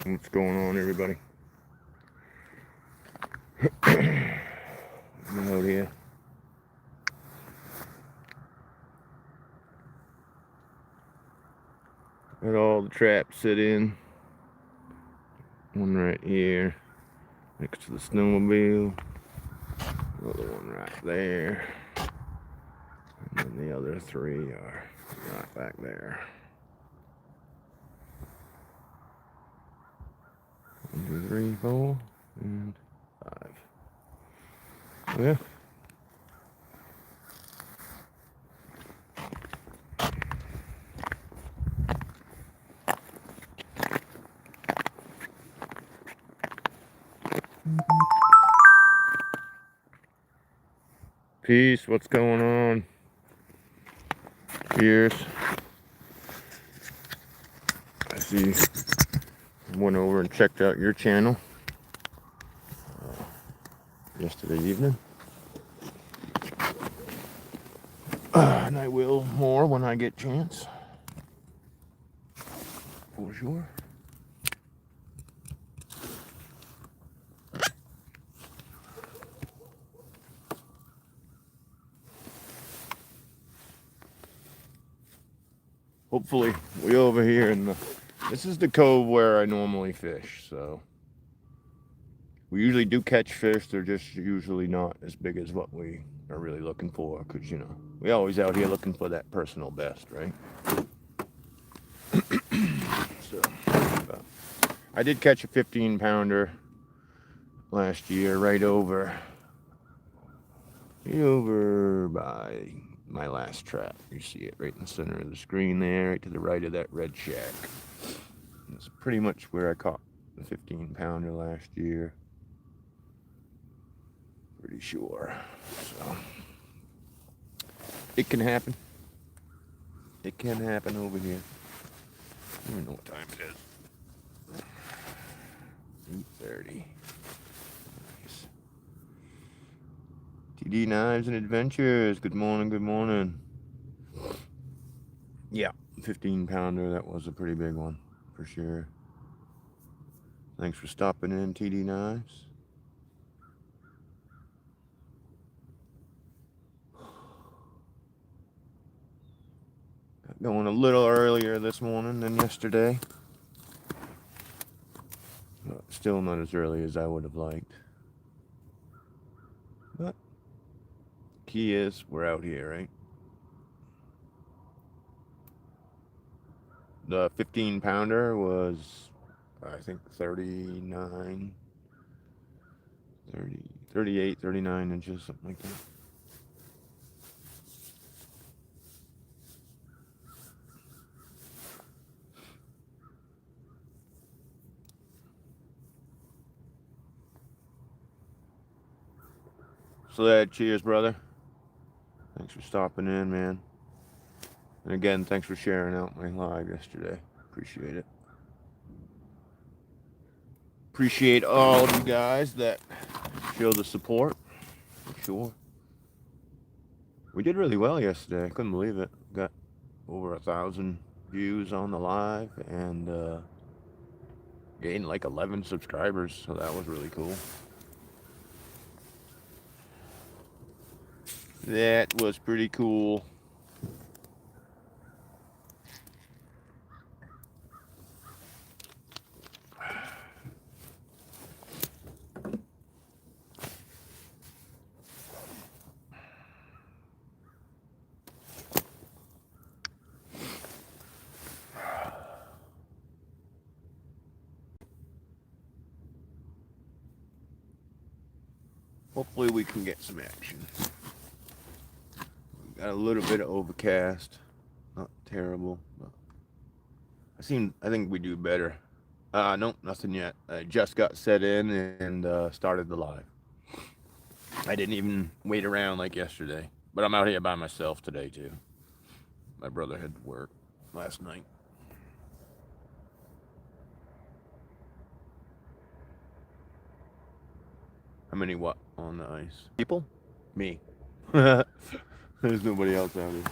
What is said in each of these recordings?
What's going on, everybody? I'm out here. Got all the traps set in. One right here next to the snowmobile. Another one right there. And then the other three are right back there. 1, 2, 3, 4, and 5. Yeah. Peace. What's going on? Cheers. I see. Went over and checked out your channel yesterday evening. And I will more when I get chance. For sure. Hopefully, we over here in the. This is the cove where I normally fish, so. We usually do catch fish, they're just usually not as big as what we are really looking for, because, you know, we always out here looking for that personal best, right? So, I did catch a 15-pounder last year right over by my last trap. You see it right in the center of the screen there, right to the right of that red shack. It's pretty much where I caught the 15-pounder last year. Pretty sure. So it can happen. It can happen over here. I don't even know what time it is. 8:30. Nice. TD Knives and Adventures. Good morning, good morning. Yeah, 15-pounder. That was a pretty big one, for sure. Thanks for stopping in, TD Knives. Got going a little earlier this morning than yesterday. But still not as early as I would have liked. But key is we're out here, right? The 15-pounder was, I think, 39, 30, 38, 39 inches, something like that. So that, cheers, brother. Thanks for stopping in, man. And again, thanks for sharing out my live yesterday. Appreciate it. Appreciate all of you guys that show the support, for sure. We did really well yesterday. I couldn't believe it. Got over 1,000 views on the live and gained like 11 subscribers, so that was really cool. That was pretty cool. Hopefully we can get some action. Got a little bit of overcast. Not terrible, but I think we do better. Nope, nothing yet. I just got set in and started the live. I didn't even wait around like yesterday. But I'm out here by myself today too. My brother had to work last night. How many what on the ice? People? Me. There's nobody else out here.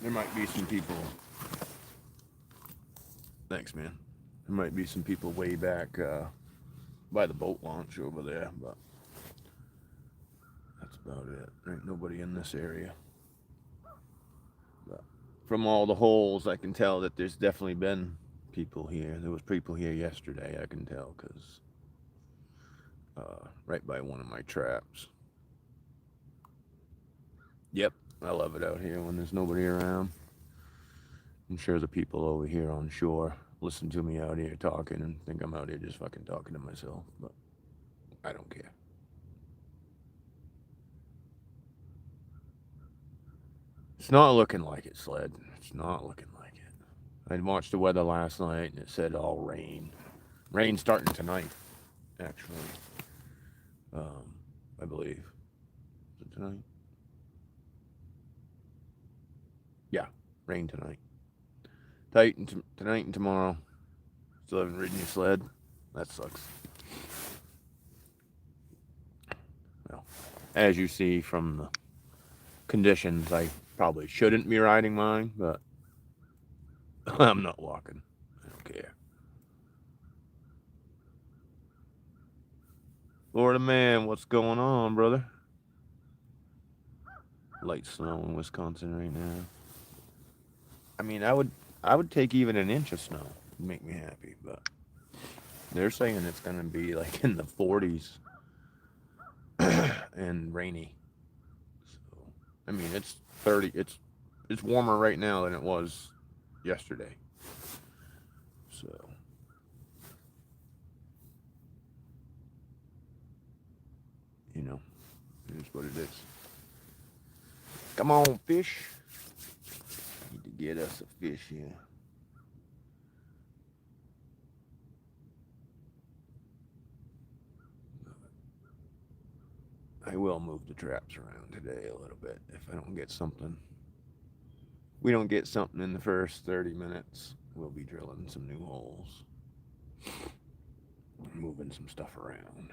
there might be some people. Thanks, man. There might be some people way back by the boat launch over there, but that's about it. There ain't nobody in this area. But from all the holes, I can tell that there's definitely been people here. There was people here yesterday, I can tell, because right by one of my traps. Yep, I love it out here when there's nobody around. I'm sure the people over here on shore listen to me out here talking and think I'm out here just fucking talking to myself, but I don't care. It's not looking like it, Sled. It's not looking like it. I watched the weather last night and it said all rain. Rain starting tonight, actually. I believe. Is it tonight? Yeah, rain tonight. Tonight and tomorrow. Still haven't ridden your sled. That sucks. Well, as you see from the conditions, I probably shouldn't be riding mine, but I'm not walking. I don't care. Florida man, what's going on, brother? Light snow in Wisconsin right now. I mean, I would take even an inch of snow to make me happy, but they're saying it's gonna be like in the 40s and rainy. So, I mean, it's 30. It's warmer right now than it was yesterday. So, you know, it is what it is. Come on, fish. Need to get us a fish here. I will move the traps around today a little bit if I don't get something. We don't get something in the first 30 minutes. We'll be drilling some new holes. Moving some stuff around.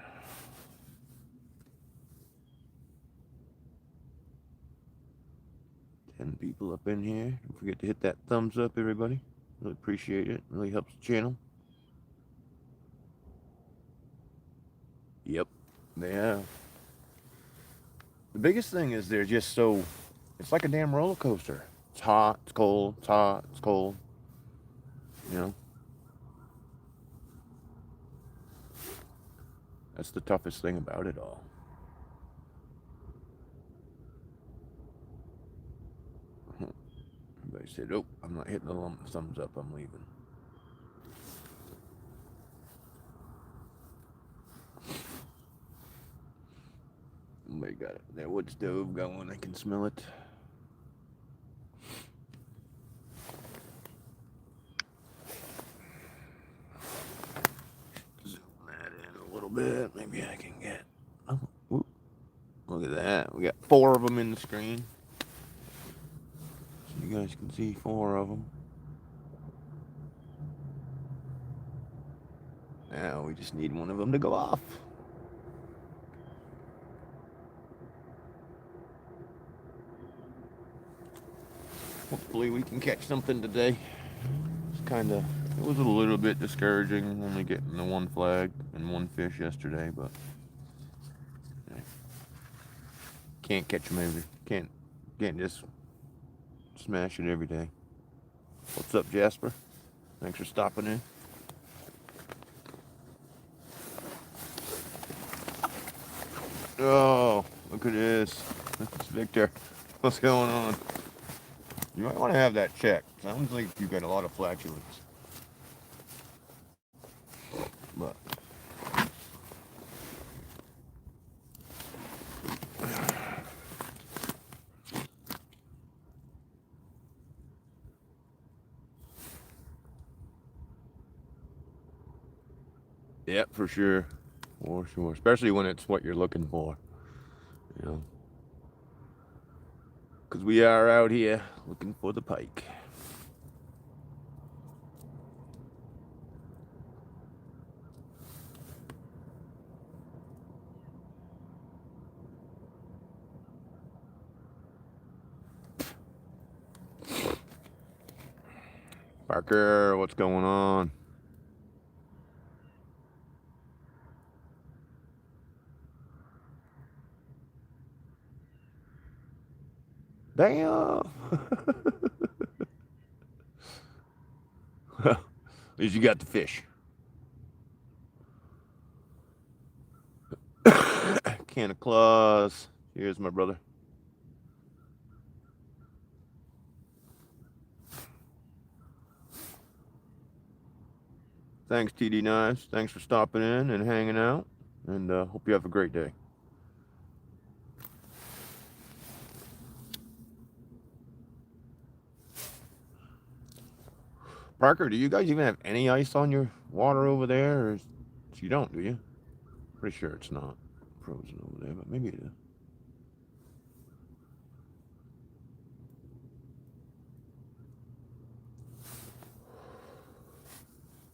And people up in here. Don't forget to hit that thumbs up, everybody. Really appreciate it. Really helps the channel. Yep, they have. The biggest thing is they're just so. It's like a damn roller coaster. It's hot, it's cold, it's hot, it's cold. You know? That's the toughest thing about it all. Everybody said, oh, I'm not hitting the thumbs up, I'm leaving. Somebody got that wood stove going, I can smell it. Zoom that in a little bit, maybe I can get. Oh, whoop. Look at that, we got 4 of them in the screen. So you guys can see 4 of them. Now we just need one of them to go off. Hopefully we can catch something today. It was a little bit discouraging only getting the 1 flag and 1 fish yesterday, but can't catch them every, can't just smash it every day. What's up, Jasper? Thanks for stopping in. Oh, look at this. It's Victor. What's going on? You might want to have that checked. Sounds like you got a lot of flatulence. But yeah, for sure. For sure. Especially when it's what you're looking for. You know. Because we are out here looking for the pike. Parker, what's going on? Damn. Well, at least you got the fish. Can of claws. Here's my brother. Thanks, TD Knives. Thanks for stopping in and hanging out. And hope you have a great day. Parker, do you guys even have any ice on your water over there? Or you don't, do you? Pretty sure it's not frozen over there, but maybe it is.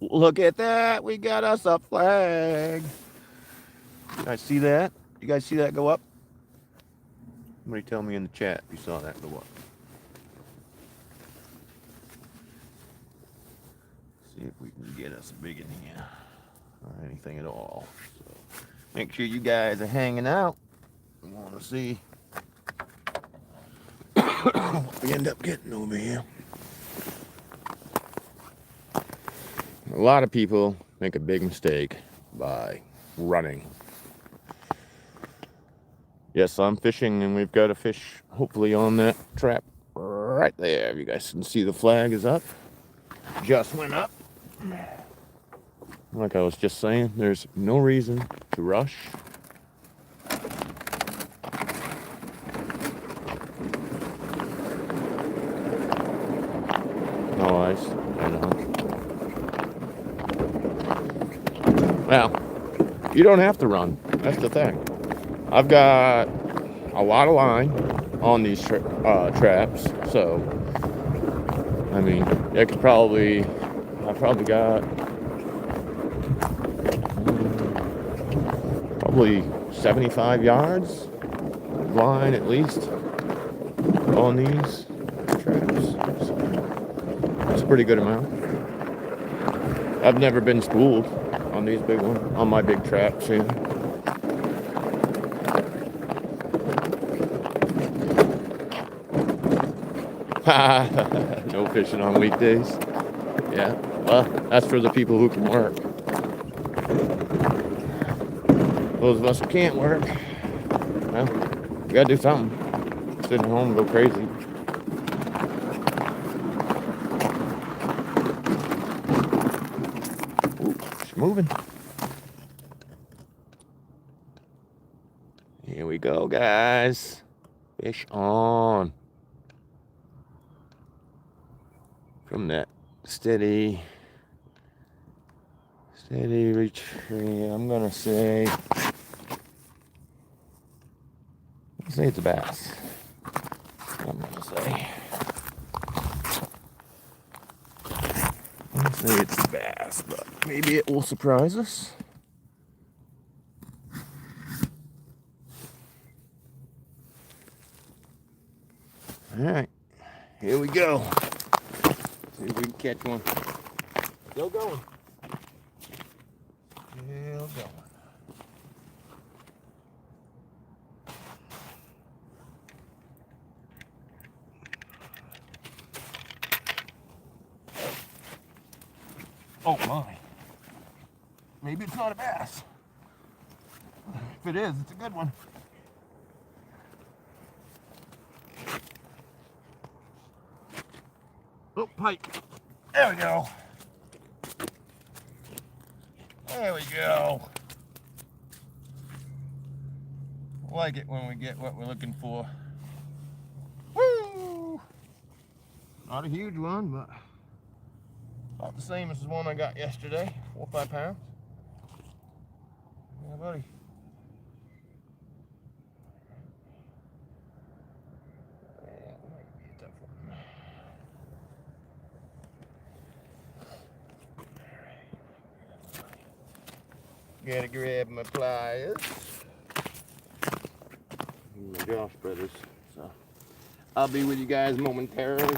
Look at that. We got us a flag. You guys see that? You guys see that go up? Somebody tell me in the chat if you saw that go up. See if we can get us a big in here. Or anything at all. So make sure you guys are hanging out. We want to see what we end up getting over here. A lot of people make a big mistake by running. Yes, I'm fishing and we've got a fish hopefully on that trap right there. You guys can see the flag is up. Just went up. Like I was just saying, there's no reason to rush. No ice, I know. Well, you don't have to run. That's the thing. I've got a lot of line on these traps, so I mean, I probably got probably 75 yards of line at least on these traps. So that's a pretty good amount. I've never been spooled on these big ones, on my big traps here. No fishing on weekdays. Yeah, well, that's for the people who can work. Those of us who can't work, well, we gotta do something. Sit at home and go crazy. Ooh, she's moving. Here we go, guys. Fish on. From that steady retreat, I'm gonna say it's a bass. I'm gonna say it's a bass, but maybe it will surprise us. All right, here we go. See if we can catch one. Still going. Still going. Oh my. Maybe it's not a bass. If it is, it's a good one. Oh, pike. There we go. There we go. Like it when we get what we're looking for. Woo! Not a huge one, but about the same as the one I got yesterday. 4 or 5 pounds. Yeah, buddy. Gotta grab my pliers. My Josh brothers. So I'll be with you guys momentarily.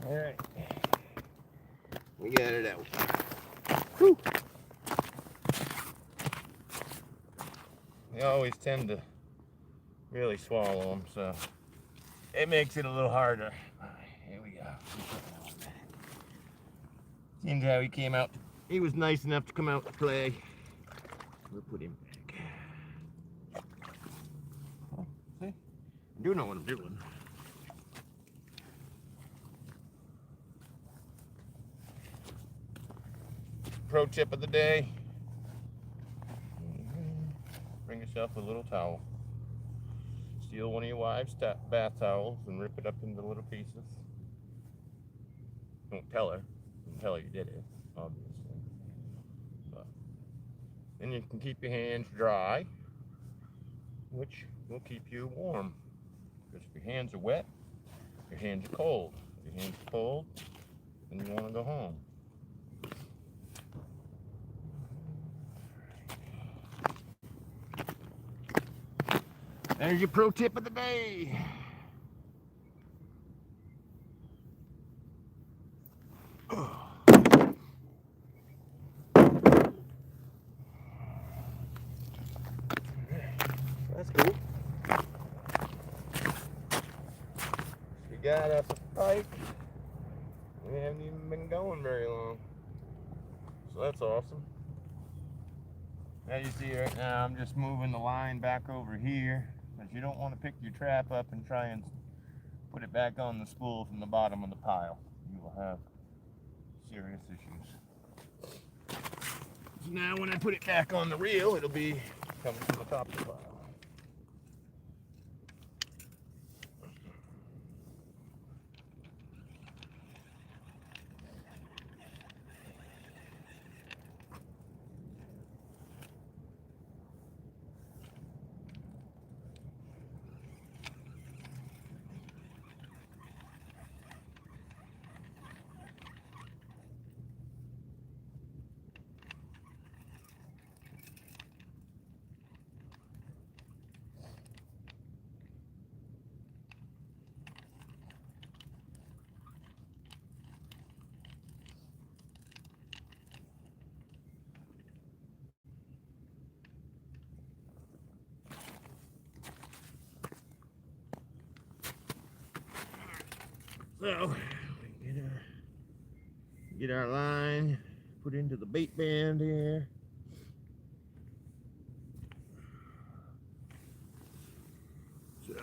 Alright. We got it out. Whew. They always tend to really swallow them, so it makes it a little harder. Here we go. Seems how he came out. He was nice enough to come out to play. We'll put him back. Oh, see? I do know what I'm doing. Pro tip of the day. Bring yourself a little towel. Steal one of your wife's bath towels and rip it up into little pieces. Don't tell her. Don't tell her you did it, obviously. But then you can keep your hands dry, which will keep you warm. Because if your hands are wet, your hands are cold. If your hands are cold, then you want to go home. There's your pro tip of the day. That's cool. We got us a pike. We haven't even been going very long. So that's awesome. As you see right now, I'm just moving the line back over here. Because you don't want to pick your trap up and try and put it back on the spool from the bottom of the pile. You will have serious issues. So now when I put it back on the reel, it'll be coming from the top of the pile. So, get our line put into the bait band here. So,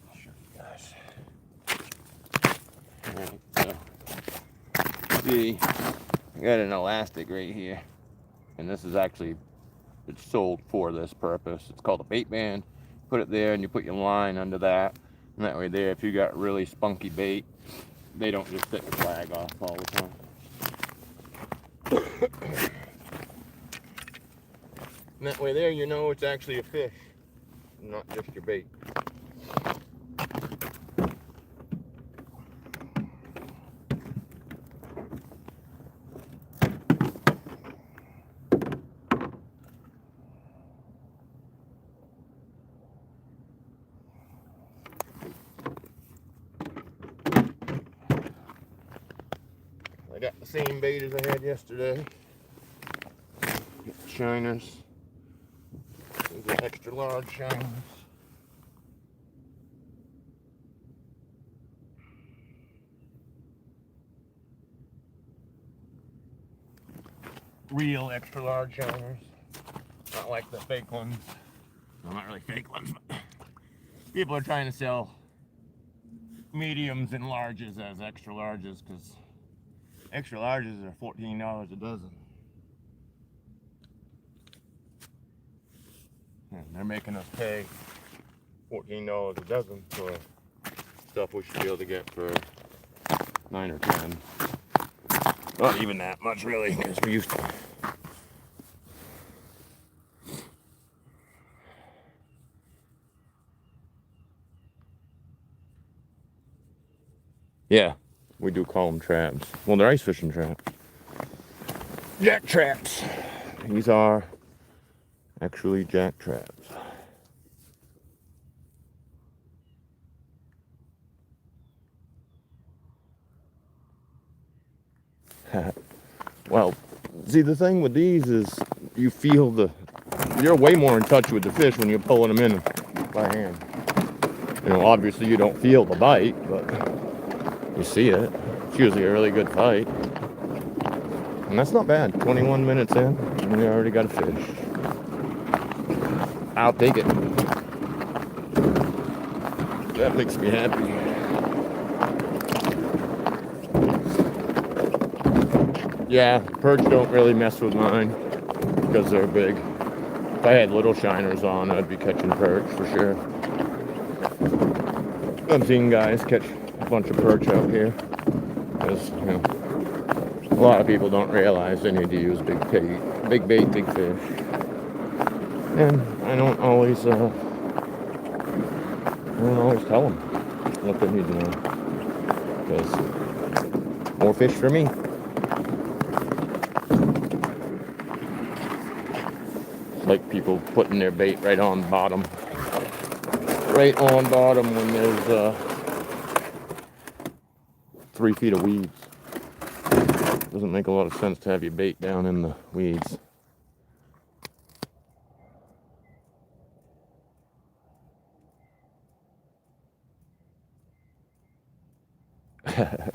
I'll show you guys. Alright, so, see, I got an elastic right here. And this is actually, it's sold for this purpose. It's called a bait band. Put it there and you put your line under that. And that way there, if you got really spunky bait, they don't just set your flag off all the time. And that way there, you know it's actually a fish, not just your bait. I got the same bait as I had yesterday. Shiners. These are extra large shiners. Real extra large shiners. Not like the fake ones. Well, not really fake ones, but people are trying to sell mediums and larges as extra larges because extra larges are $14 a dozen. And they're making us pay $14 a dozen for stuff we should be able to get for 9 or 10. Not even that much really, because we used to. Yeah, we do call them traps. Well, they're ice fishing traps. Jack traps. These are actually jack traps. Well, see, the thing with these is you feel you're way more in touch with the fish when you're pulling them in by hand. Obviously you don't feel the bite, but you see it. It's usually a really good fight. And that's not bad. 21 minutes in, and we already got a fish. I'll take it. That makes me happy. Yeah, perch don't really mess with mine because they're big. If I had little shiners on, I'd be catching perch for sure. I've seen guys catch a bunch of perch out here because, a lot of people don't realize they need to use big bait, big fish. And I don't always tell them what they need to know, because more fish for me. It's like people putting their bait right on bottom when there's 3 feet of weeds. Doesn't make a lot of sense to have your bait down in the weeds. I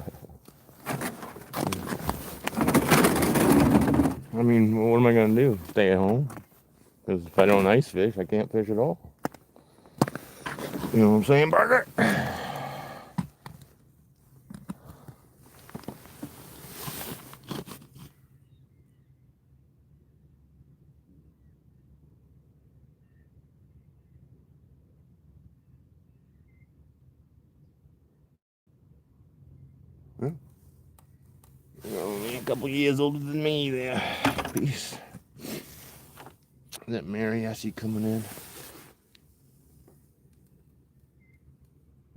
mean, what am I going to do? Stay at home? Because if I don't ice fish, I can't fish at all. You know what I'm saying, Barker? You're only a couple years older than me there. Peace. Is that Mary I see coming in?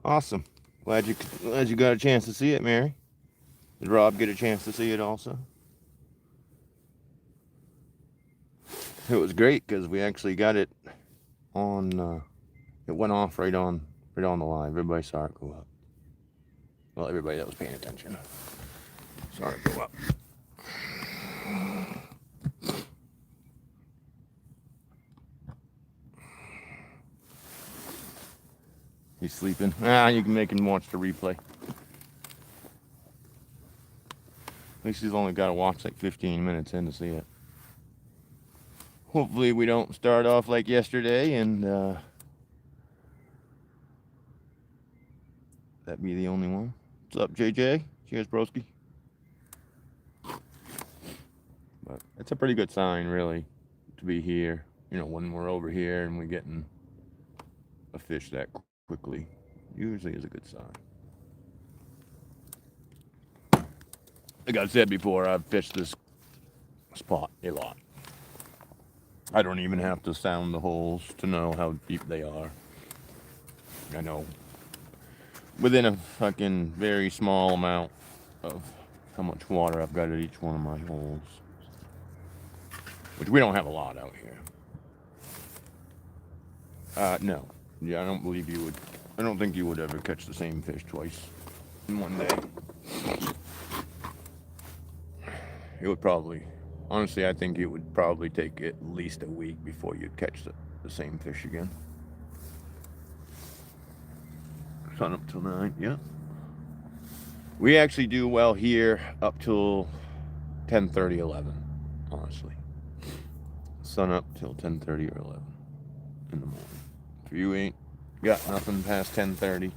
Awesome. Glad you got a chance to see it, Mary. Did Rob get a chance to see it also? It was great because we actually got it on. It went off right on the live. Everybody saw it go up. Well, everybody that was paying attention saw it go up. He's sleeping. You can make him watch the replay. At least he's only got to watch like 15 minutes in to see it. Hopefully we don't start off like yesterday and that be the only one. What's up, JJ? Cheers, broski. But it's a pretty good sign, really, to be here. When we're over here and we're getting a fish that quickly, usually is a good sign. Like I said before, I've fished this spot a lot. I don't even have to sound the holes to know how deep they are. I know within a fucking very small amount of how much water I've got at each one of my holes. Which we don't have a lot out here. No. Yeah, I don't think you would ever catch the same fish twice in one day. It would probably, honestly, I think it would probably take at least a week before you'd catch the same fish again. Sun up till 9, yeah. We actually do well here up till 10:30, 11, honestly. Sun up till 10:30 or 11 in the morning. If you ain't got nothing past 10:30,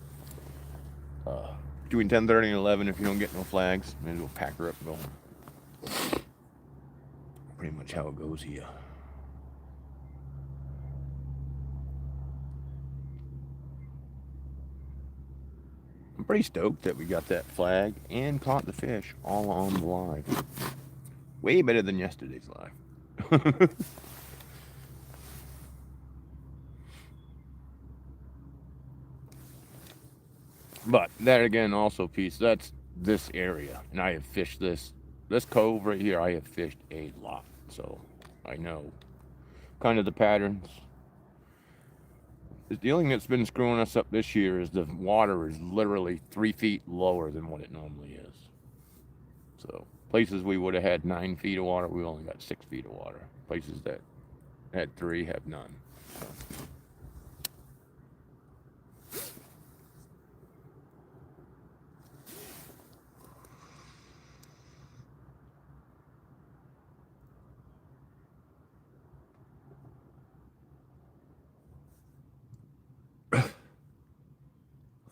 between 10:30 and 11, if you don't get no flags, maybe we'll pack her up and go home. Pretty much how it goes here. I'm pretty stoked that we got that flag and caught the fish all on the live. Way better than yesterday's live. But that again also piece, that's this area. And I have fished this cove right here, I have fished a lot. So I know kind of the patterns. The only thing that's been screwing us up this year is the water is literally 3 feet lower than what it normally is. So places we would have had 9 feet of water, we only got 6 feet of water. Places that had 3 have none.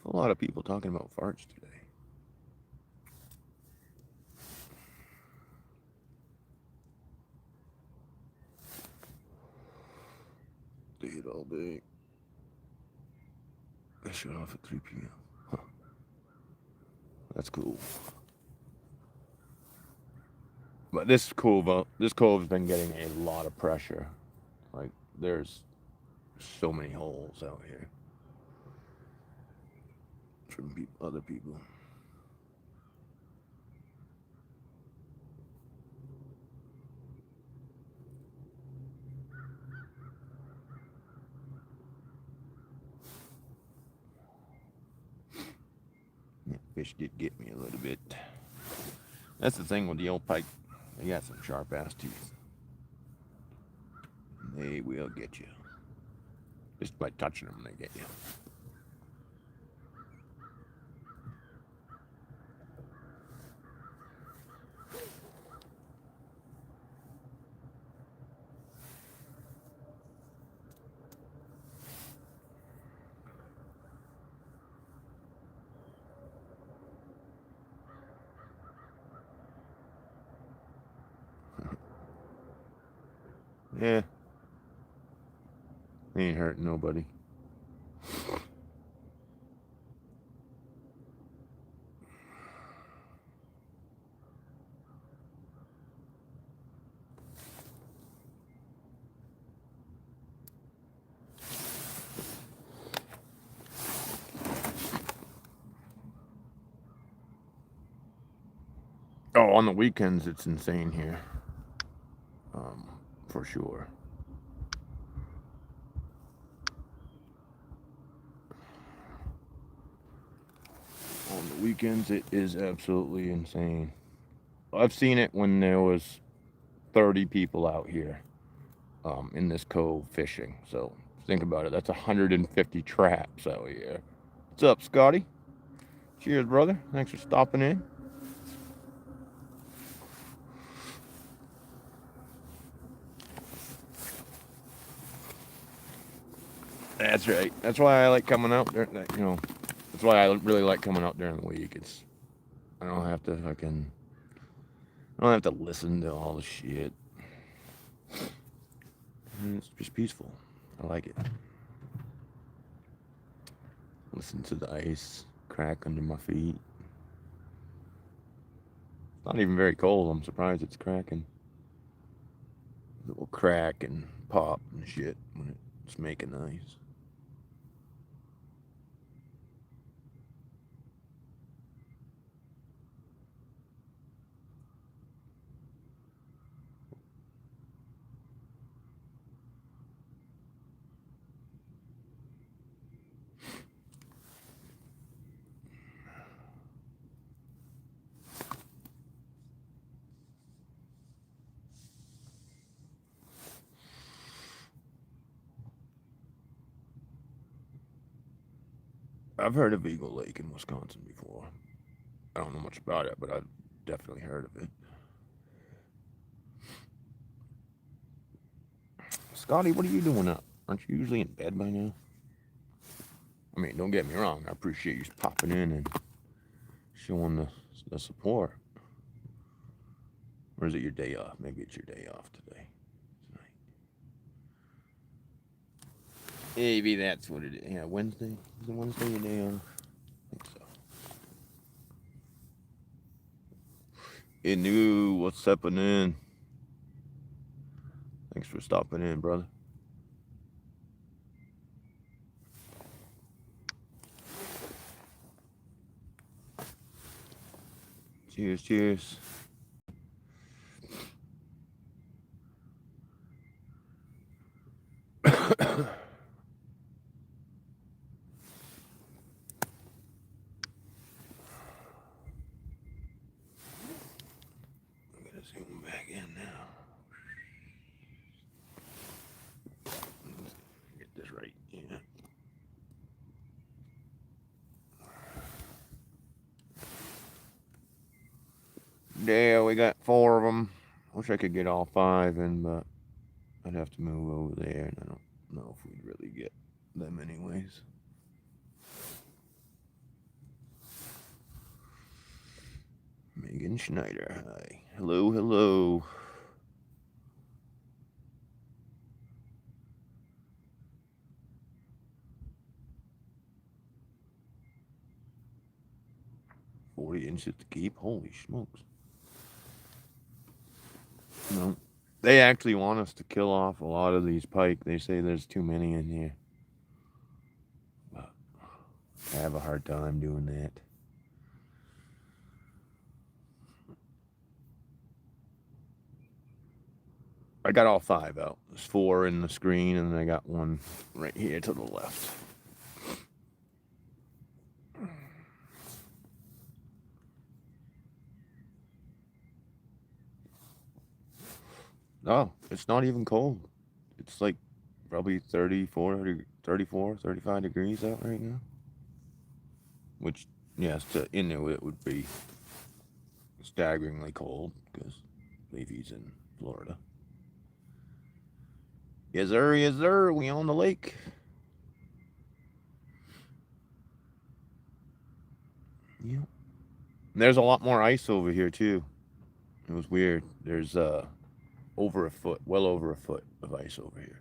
A lot of people talking about farts today. Did all day. I shut off at 3 p.m. Huh. That's cool. But this cove's been getting a lot of pressure. Like there's so many holes out here from other people. Yeah, fish did get me a little bit. That's the thing with the old pike. They got some sharp ass teeth. They will get you. Just by touching them, they get you. Yeah. They ain't hurting nobody. Oh, on the weekends it's insane here. For sure. On the weekends it is absolutely insane. I've seen it when there was 30 people out here in this cove fishing. So think about it. That's 150 traps out here. What's up, Scotty? Cheers, brother. Thanks for stopping in. That's right. That's why I like coming out there. That's why I really like coming out during the week. I don't have to I don't have to listen to all the shit. It's just peaceful. I like it. Listen to the ice crack under my feet. It's not even very cold. I'm surprised it's cracking. It will crack and pop and shit when it's making ice. I've heard of Eagle Lake in Wisconsin before. I don't know much about it, but I've definitely heard of it. Scotty, what are you doing up? Aren't you usually in bed by now? I mean, don't get me wrong. I appreciate you popping in and showing the support. Or is it your day off? Maybe it's your day off today. Tonight. Maybe that's what it is. Yeah, Wednesday. Is it Wednesday your day off? I think so. Hey, new. What's happening? Thanks for stopping in, brother. Cheers, cheers. Yeah, we got 4 of them. Wish I could get all 5 in, but I'd have to move over there, and I don't know if we'd really get them anyways. Megan Schneider, hi. Hello, hello. $40 to keep? Holy smokes. No. They actually want us to kill off a lot of these pike. They say there's too many in here. But I have a hard time doing that. I got all 5 out. There's 4 in the screen, and then I got 1 right here to the left. Oh, it's not even cold. It's like probably 35 degrees out right now. Which, yes, to Inuit it would be staggeringly cold because Leafy's in Florida. Yes, sir, yes, sir. We on the lake. Yep. There's a lot more ice over here too. It was weird. There's over a foot, well over a foot of ice over here.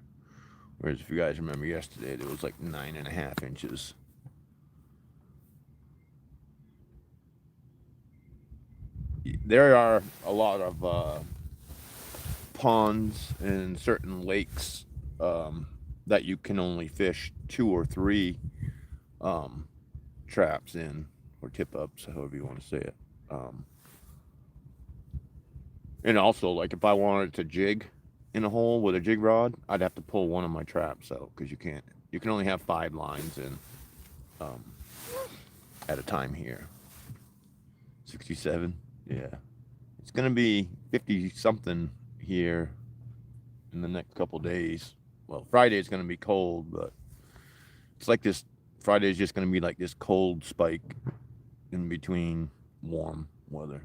Whereas if you guys remember yesterday, there was like 9.5 inches. There are a lot of ponds and certain lakes that you can only fish 2 or 3 traps in, or tip ups, however you want to say it. And also, like if I wanted to jig in a hole with a jig rod, I'd have to pull one of my traps out because you can't. You can only have 5 lines in at a time here. 67. Yeah, it's gonna be 50 something here in the next couple days. Well, Friday is gonna be cold, but it's like this. Friday is just gonna be like this cold spike in between warm weather.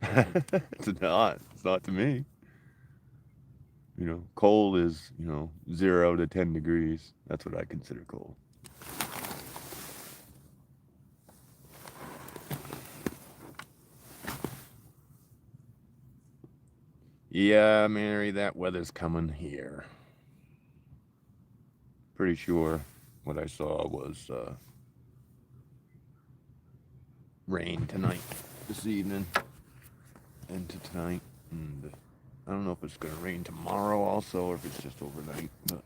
It's not. It's not to me. Cold is 0 to 10 degrees. That's what I consider cold. Yeah, Mary, that weather's coming here. Pretty sure what I saw was rain tonight, this evening, into tonight. And I don't know if it's going to rain tomorrow also, or if it's just overnight, but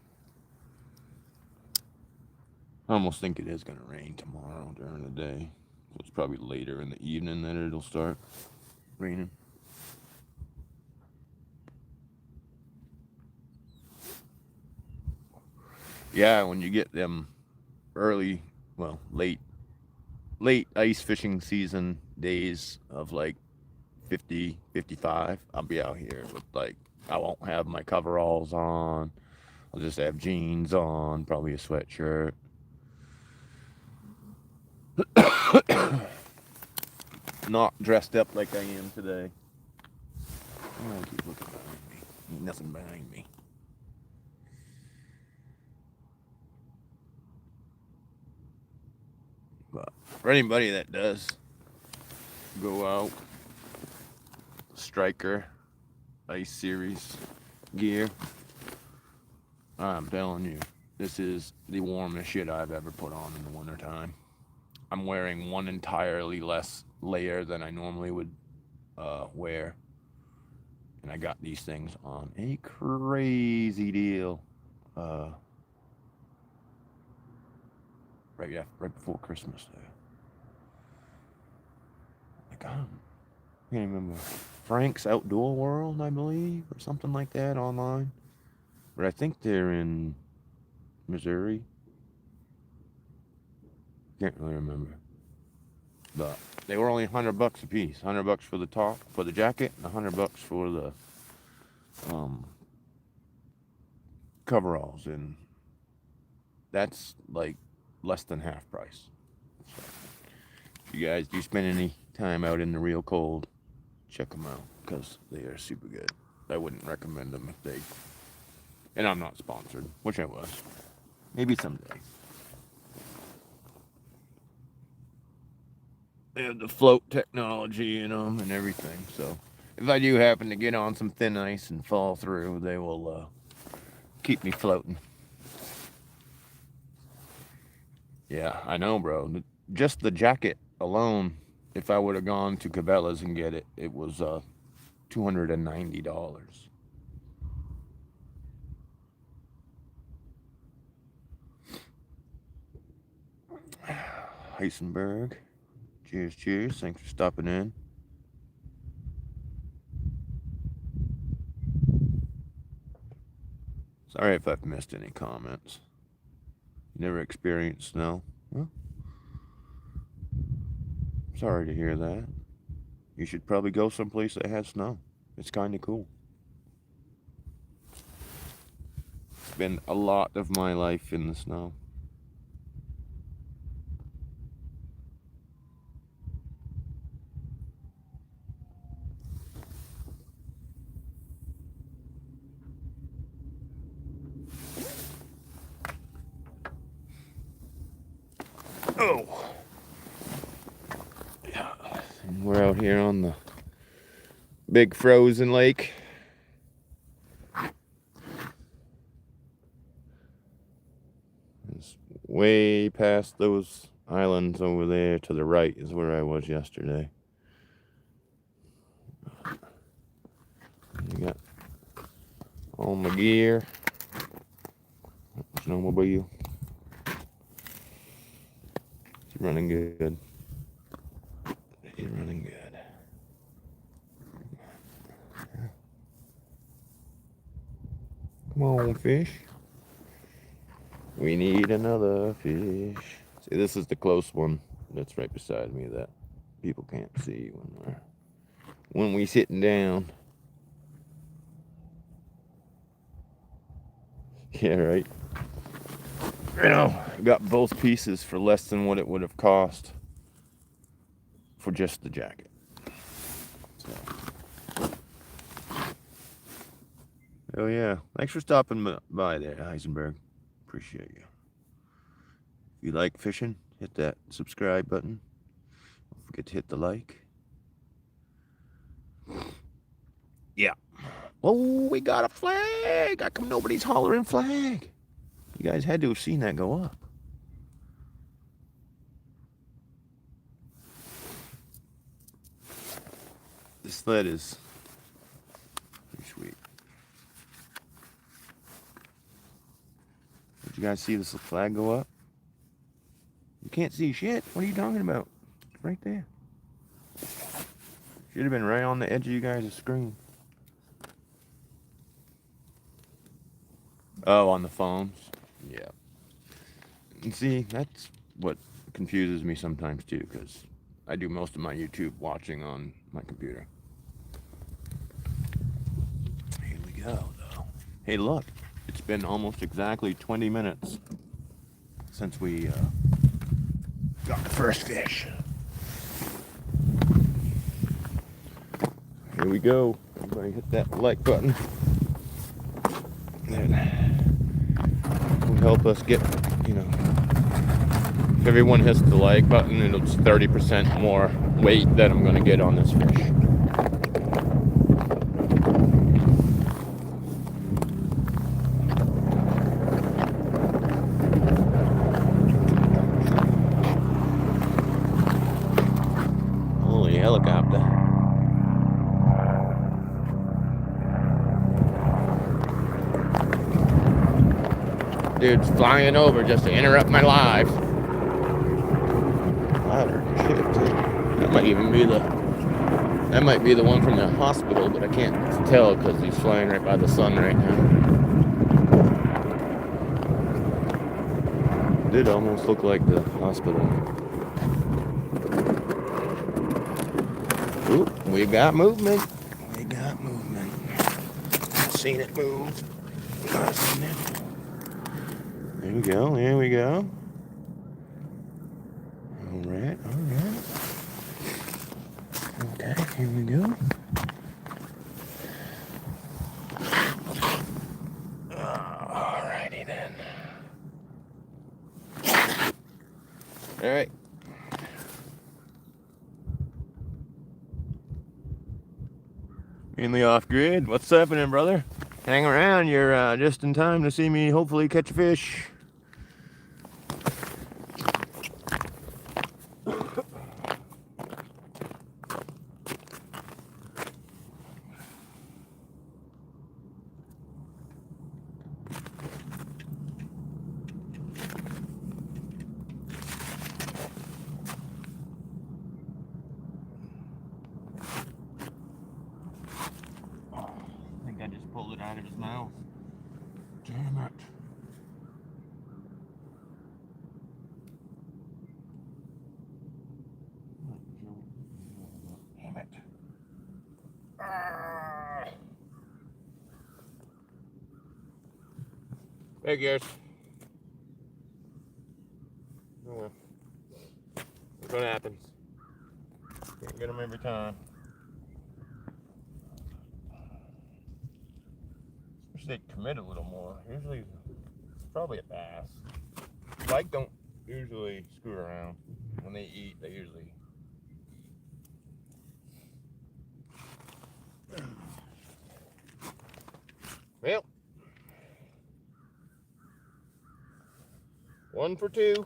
I almost think it is going to rain tomorrow during the day. So it's probably later in the evening that it'll start raining. Yeah, when you get them early, well, late ice fishing season days of like 50, 55, I'll be out here with like, I won't have my coveralls on. I'll just have jeans on, probably a sweatshirt. Not dressed up like I am today. Oh, I keep looking behind me. Nothing behind me. But for anybody that does go out, Striker Ice Series gear, I'm telling you, this is the warmest shit I've ever put on in the wintertime. I'm wearing one entirely less layer than I normally would wear. And I got these things on a crazy deal right before Christmas there. Like, I can't remember. Frank's Outdoor World, I believe, or something like that online. But I think they're in Missouri. Can't really remember. But they were only $100 a piece. $100 for the top, for the jacket, and $100 for the coveralls, and that's like less than half price. If you guys do spend any time out in the real cold, check them out because they are super good. I wouldn't recommend them if they. And I'm not sponsored, which I was. Maybe someday. They have the float technology in them and everything. So if I do happen to get on some thin ice and fall through, they will keep me floating. Yeah, I know, bro. Just the jacket alone, if I would have gone to Cabela's and get it, it was $290. Heisenberg. Cheers, cheers. Thanks for stopping in. Sorry if I've missed any comments. You never experienced snow? Well, sorry to hear that. You should probably go someplace that has snow. It's kind of cool. Spend a lot of my life in the snow. Oh. Yeah. And we're out here on the big frozen lake. It's way past those islands over there to the right is where I was yesterday. You got all my gear. Snowmobile. It's running good. He's running good. Come on, fish. We need another fish. See, this is the close one that's right beside me that people can't see when we sitting down. Yeah, right. You know, got both pieces for less than what it would have cost for just the jacket. So. Oh yeah, thanks for stopping by there, Heisenberg. Appreciate you. If you like fishing, hit that subscribe button. Don't forget to hit the like. Yeah. Oh, we got a flag. How come nobody's hollering flag? You guys had to have seen that go up. This sled is pretty sweet. Did you guys see this flag go up? You can't see shit. What are you talking about? It's right there. Should have been right on the edge of you guys' screen. Oh, on the phones? Yeah. And see, that's what confuses me sometimes too, because I do most of my YouTube watching on my computer. Here we go, though. Hey, look. It's been almost exactly 20 minutes since we got the first fish. Here we go. Everybody hit that like button. That will help us get, you know, if everyone hits the like button, it's 30% more weight that I'm going to get on this fish. Holy helicopter. Dude's flying over just to interrupt my live. Louder shit too. That might be the one from the hospital, but I can't tell because he's flying right by the sun right now. Did almost look like the hospital. Ooh, we got movement. We got movement. I've seen it move. I've seen it. There we go, there we go. All right, all right. Here we go. Alrighty then. Alright. Mainly off grid. What's happening, brother? Hang around. You're just in time to see me hopefully catch a fish. I think I just pulled it out of his mouth. Damn it. Damn it. There he goes. Oh well. That's what happens. Can't get them every time. Wish they'd commit a little more. Usually, it's probably a bass. Pike don't usually screw around. When they eat, they usually eat. Well, 1 for 2.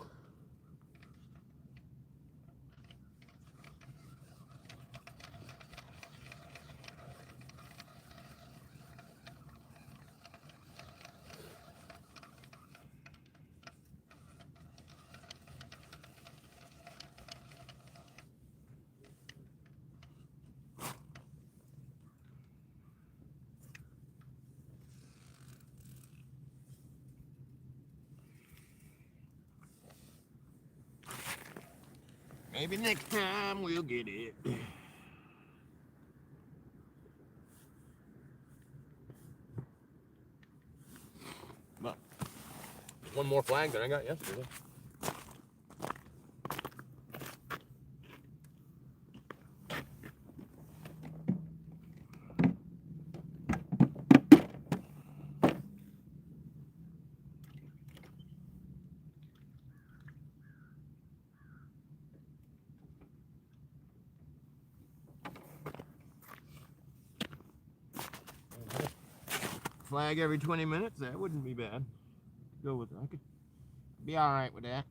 Maybe next time we'll get it. But one more flag than I got yesterday. Flag every 20 minutes, that wouldn't be bad. Go with it. I could be all right with that.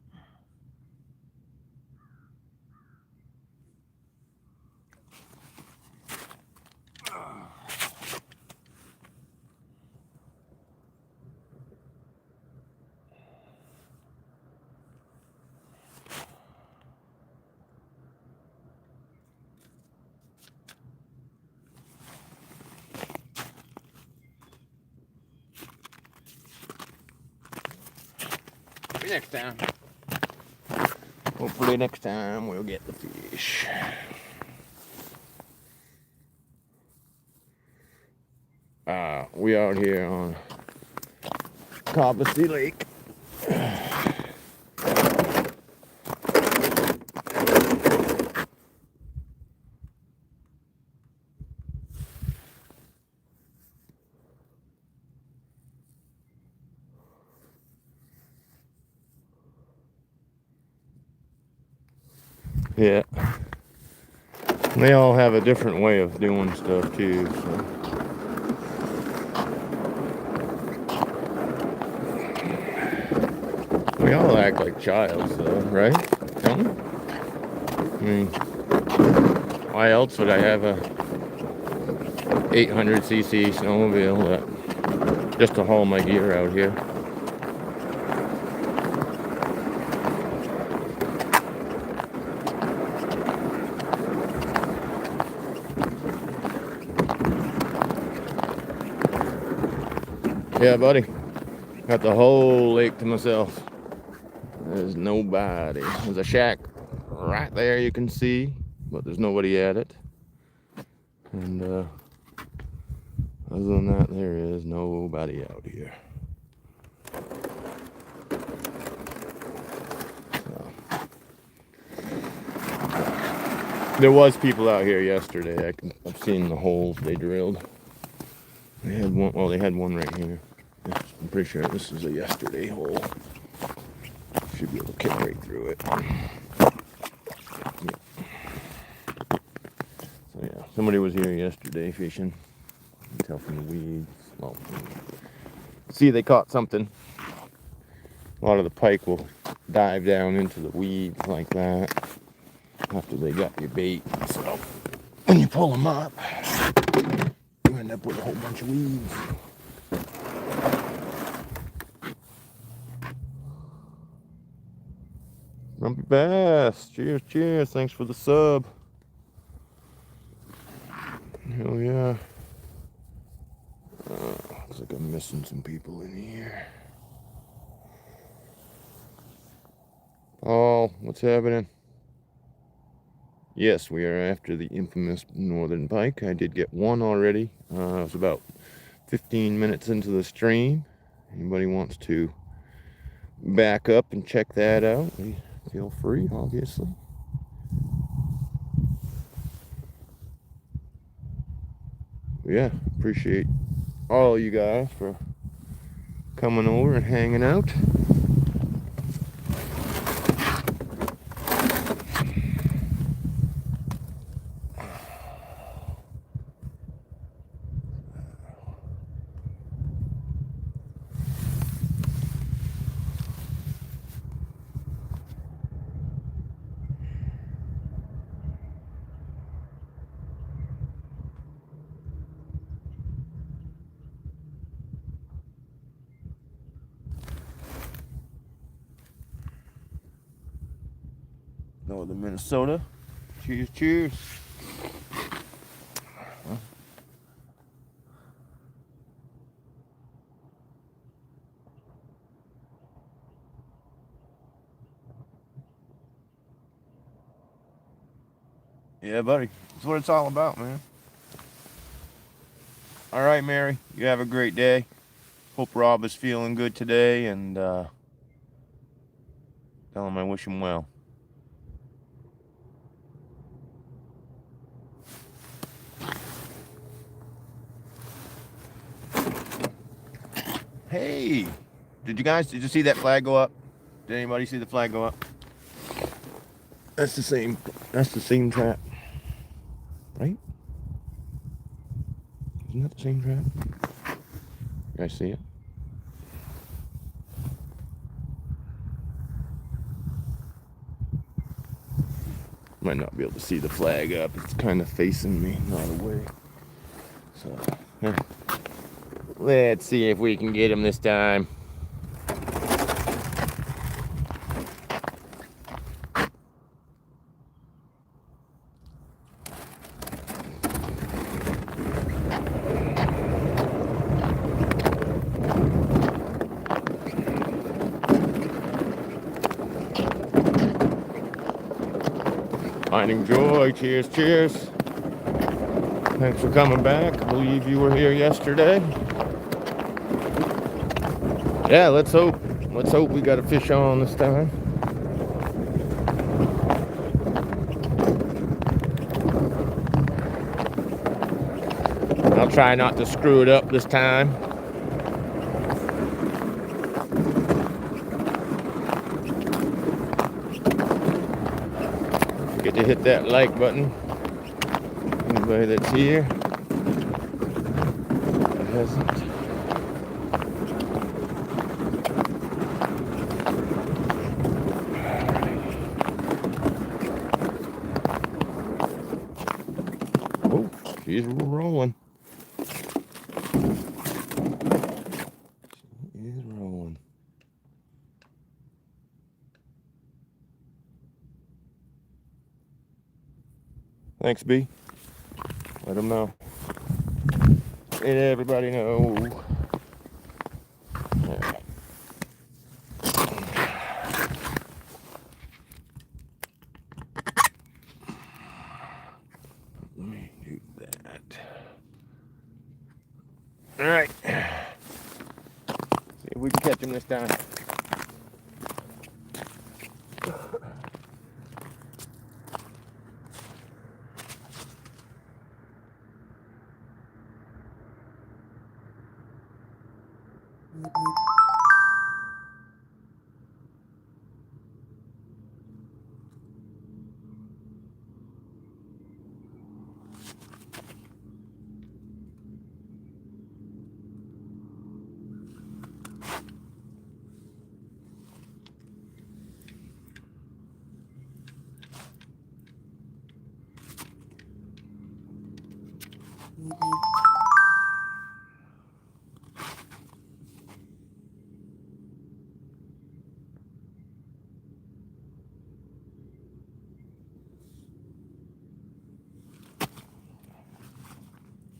Next time. Hopefully next time we'll get the fish. We out here on Cobbossee Lake. Yeah. They all have a different way of doing stuff too, so. We all act like childs though, right? Don't we? I mean, why else would I have a 800cc snowmobile that just to haul my gear out here? Yeah, buddy. Got the whole lake to myself. There's nobody. There's a shack right there you can see, but there's nobody at it. And other than that, there is nobody out here. So. There was people out here yesterday. I've seen the holes they drilled. They had one. Well, they had one right here. I'm pretty sure this is a yesterday hole. Should be able to kick right through it. So yeah, somebody was here yesterday fishing. You can tell from the weeds. Well, see, they caught something. A lot of the pike will dive down into the weeds like that after they got your bait. So when you pull them up, you end up with a whole bunch of weeds. Grumpy Bass, cheers, cheers. Thanks for the sub. Hell yeah. Looks like I'm missing some people in here. Oh, what's happening? Yes, we are after the infamous northern pike. I did get one already. It was about 15 minutes into the stream. Anybody wants to back up and check that out, feel free, obviously. Yeah, appreciate all you guys for coming over and hanging out. Northern Minnesota. Cheers, cheers. Yeah, buddy. That's what it's all about, man. All right, Mary. You have a great day. Hope Rob is feeling good today, and tell him I wish him well. Hey, did you see that flag go up? Did anybody see the flag go up? That's the same trap, right? Isn't that the same trap? You guys see it? Might not be able to see the flag up. It's kind of facing me, not away. So, yeah. Let's see if we can get him this time. Finding joy. Cheers, cheers. Thanks for coming back. I believe you were here yesterday. Yeah, let's hope we got a fish on this time. I'll try not to screw it up this time. Forget to hit that like button. Anybody that's here that hasn't. Oh, she's rolling. She is rolling. Thanks, B. Let them know. Let everybody know. All right. Let me do that. All right. See if we can catch him this time.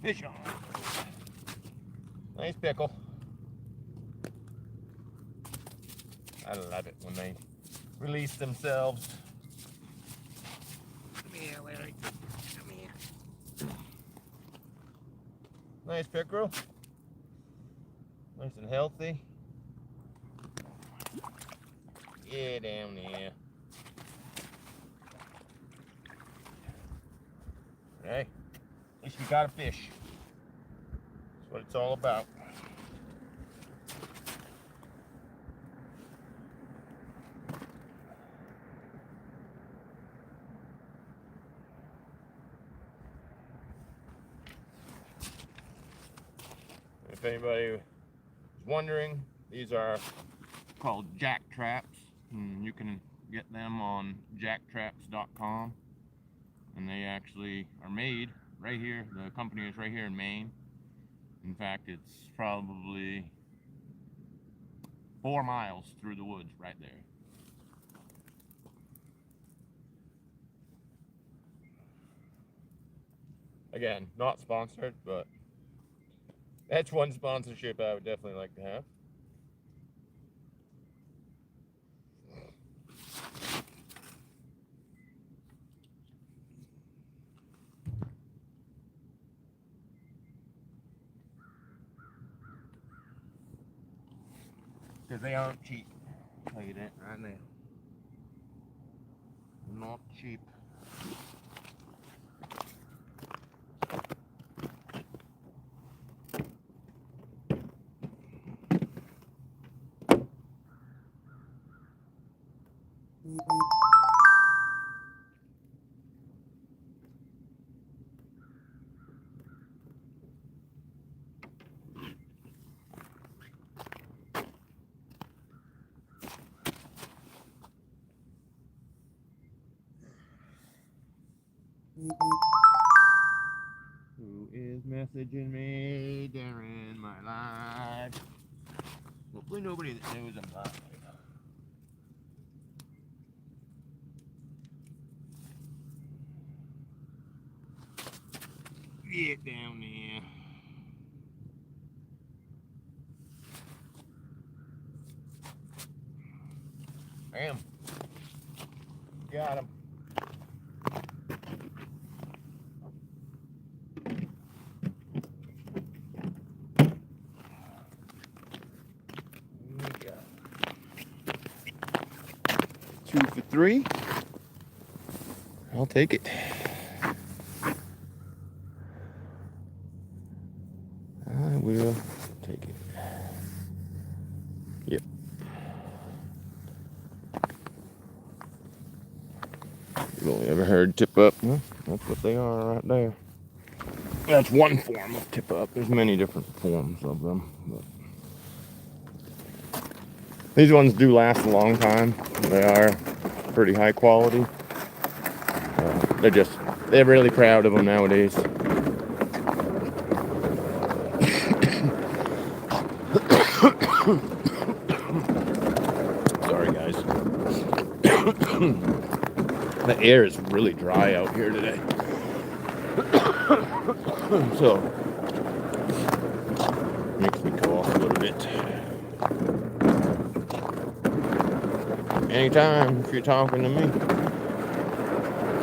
Fish on. Nice pickle. I love it when they release themselves. Come here, Larry. Come here. Nice pickerel. Nice and healthy. Yeah, down there. Hey, at least we got a fish. That's what it's all about. If anybody is wondering, these are called jack traps. You can get them on jacktraps.com. And they actually are made right here. The company is right here in Maine. In fact, it's probably 4 miles through the woods right there. Again, not sponsored, but that's one sponsorship I would definitely like to have. Because they aren't cheap. I'll tell you that right now. Not cheap. Who is messaging me during my live? Hopefully nobody that knows I'm live. Get down there. Bam. Got him. Two for 3. I'll take it. I will take it. Yep. You've only ever heard tip up. Well, that's what they are right there. That's one form of tip up. There's many different forms of them. But these ones do last a long time. They are pretty high quality. They're really proud of them nowadays. Sorry, guys. The air is really dry out here today. So, makes me cough a little bit. Anytime if you're talking to me,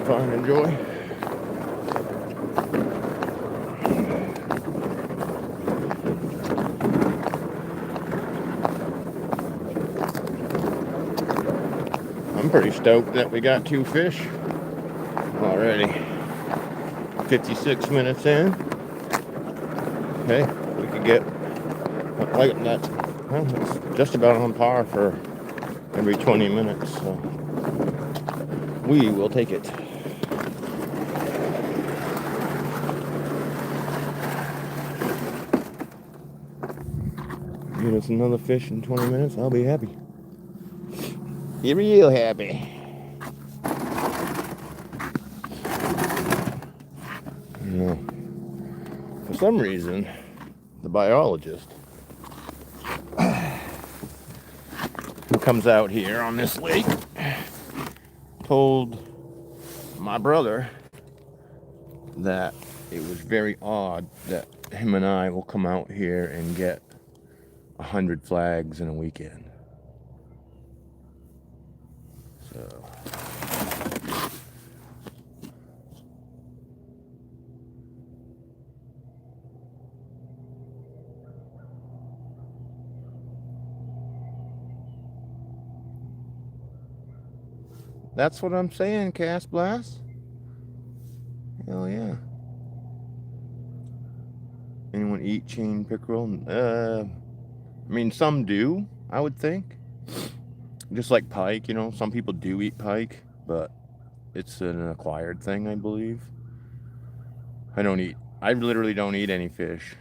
find and enjoy. I'm pretty stoked that we got 2 fish already. 56 minutes in. Hey, we could get like that. Well, it's just about on par for every 20 minutes, so we will take it. Get us another fish in 20 minutes, I'll be happy. Be real happy. You know, for some reason, the biologist who comes out here on this lake told my brother that it was very odd that him and I will come out here and get 100 flags in a weekend. So that's what I'm saying, Cast Blast. Hell yeah. Anyone eat chain pickerel? I mean, some do, I would think. Just like pike, you know, some people do eat pike, but it's an acquired thing, I believe. I literally don't eat any fish.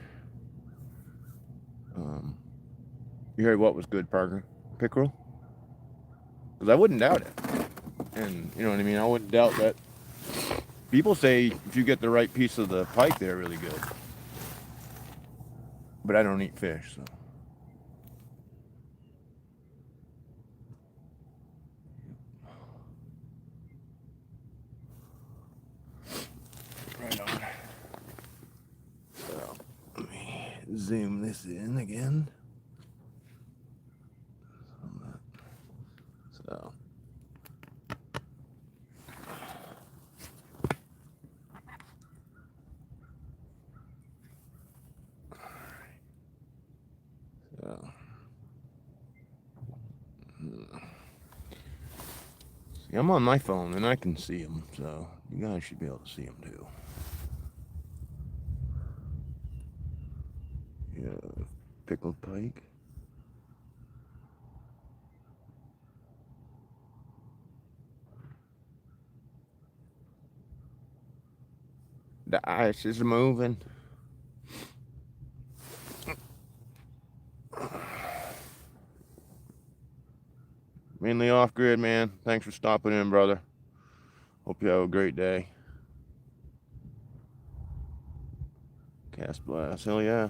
You heard what was good, Parker? Pickerel? Because I wouldn't doubt it. And, you know what I mean? I wouldn't doubt that. People say if you get the right piece of the pike, they're really good. But I don't eat fish, so. Right on. So, let me zoom this in again. So. So. See, I'm on my phone and I can see them, so you guys should be able to see them too. Yeah, pickled pike. The ice is moving. Mainly off grid, man. Thanks for stopping in, brother. Hope you have a great day. Cast Blast, hell yeah.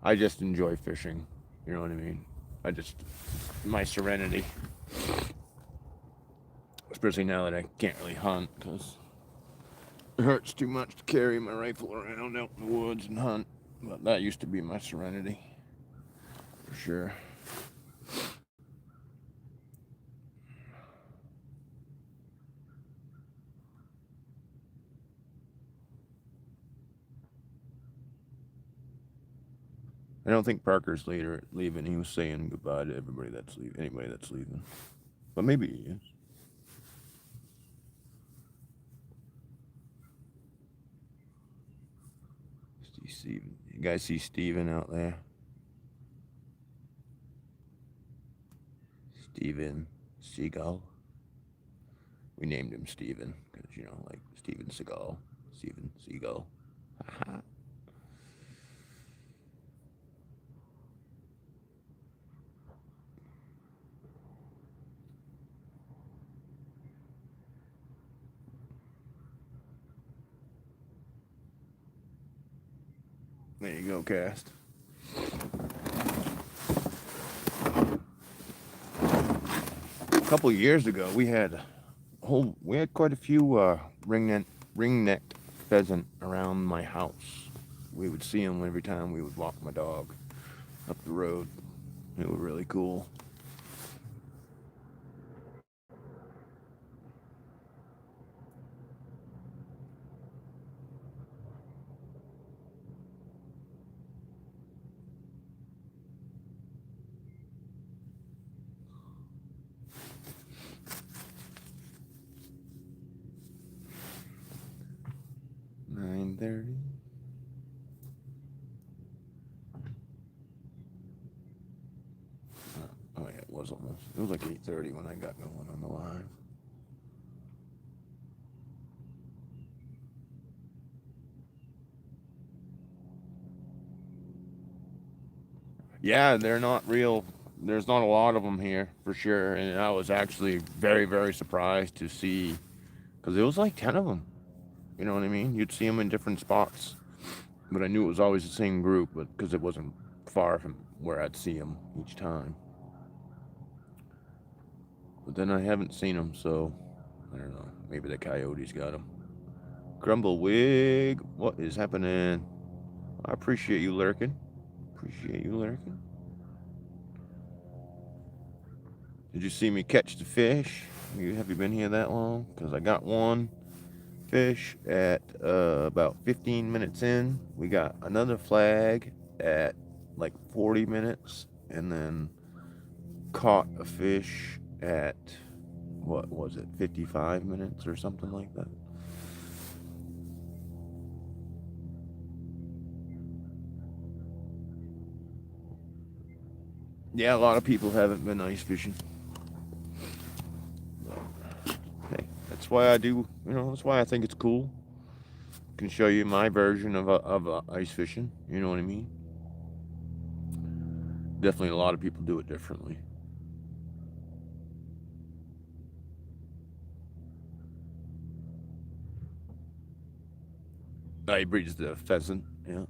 I just enjoy fishing. You know what I mean? My serenity. Especially now that I can't really hunt because it hurts too much to carry my rifle around out in the woods and hunt. But that used to be my serenity. For sure. I don't think Parker's leaving. He was saying goodbye to everybody that's leaving. Anybody that's leaving. But maybe he is. Steven. You guys see Steven out there? Steven Seagull. We named him Steven because, you know, like Steven Seagal. Steven Seagull. There you go, Cast. A couple of years ago, we had quite a few ring-necked pheasant around my house. We would see them every time we would walk my dog up the road. They were really cool. 8:30. Oh yeah, it was almost. It was like 8:30 when I got going on the live. Yeah, they're not real. There's not a lot of them here for sure, and I was actually very, very surprised to see because it was like 10 of them. You know what I mean? You'd see them in different spots, but I knew it was always the same group, but because it wasn't far from where I'd see them each time. But then I haven't seen them, so I don't know. Maybe the coyotes got them. Grumblewig, what is happening? I appreciate you lurking. Appreciate you lurking. Did you see me catch the fish? Have you been here that long? Because I got one fish at about 15 minutes in. We got another flag at like 40 minutes, and then caught a fish at what was it, 55 minutes or something like that. Yeah, a lot of people haven't been ice fishing. Hey, that's why I do. That's why I think it's cool. Can show you my version of ice fishing. You know what I mean? Definitely, a lot of people do it differently. He breeds the pheasant. Yeah,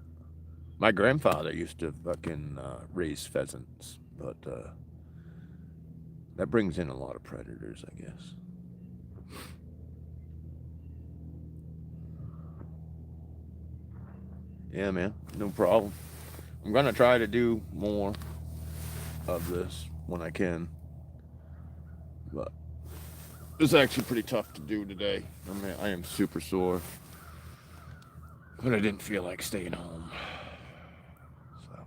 my grandfather used to fucking raise pheasants, but that brings in a lot of predators, I guess. Yeah, man, no problem. I'm gonna try to do more of this when I can, but it's actually pretty tough to do today. I mean, I am super sore, but I didn't feel like staying home. So,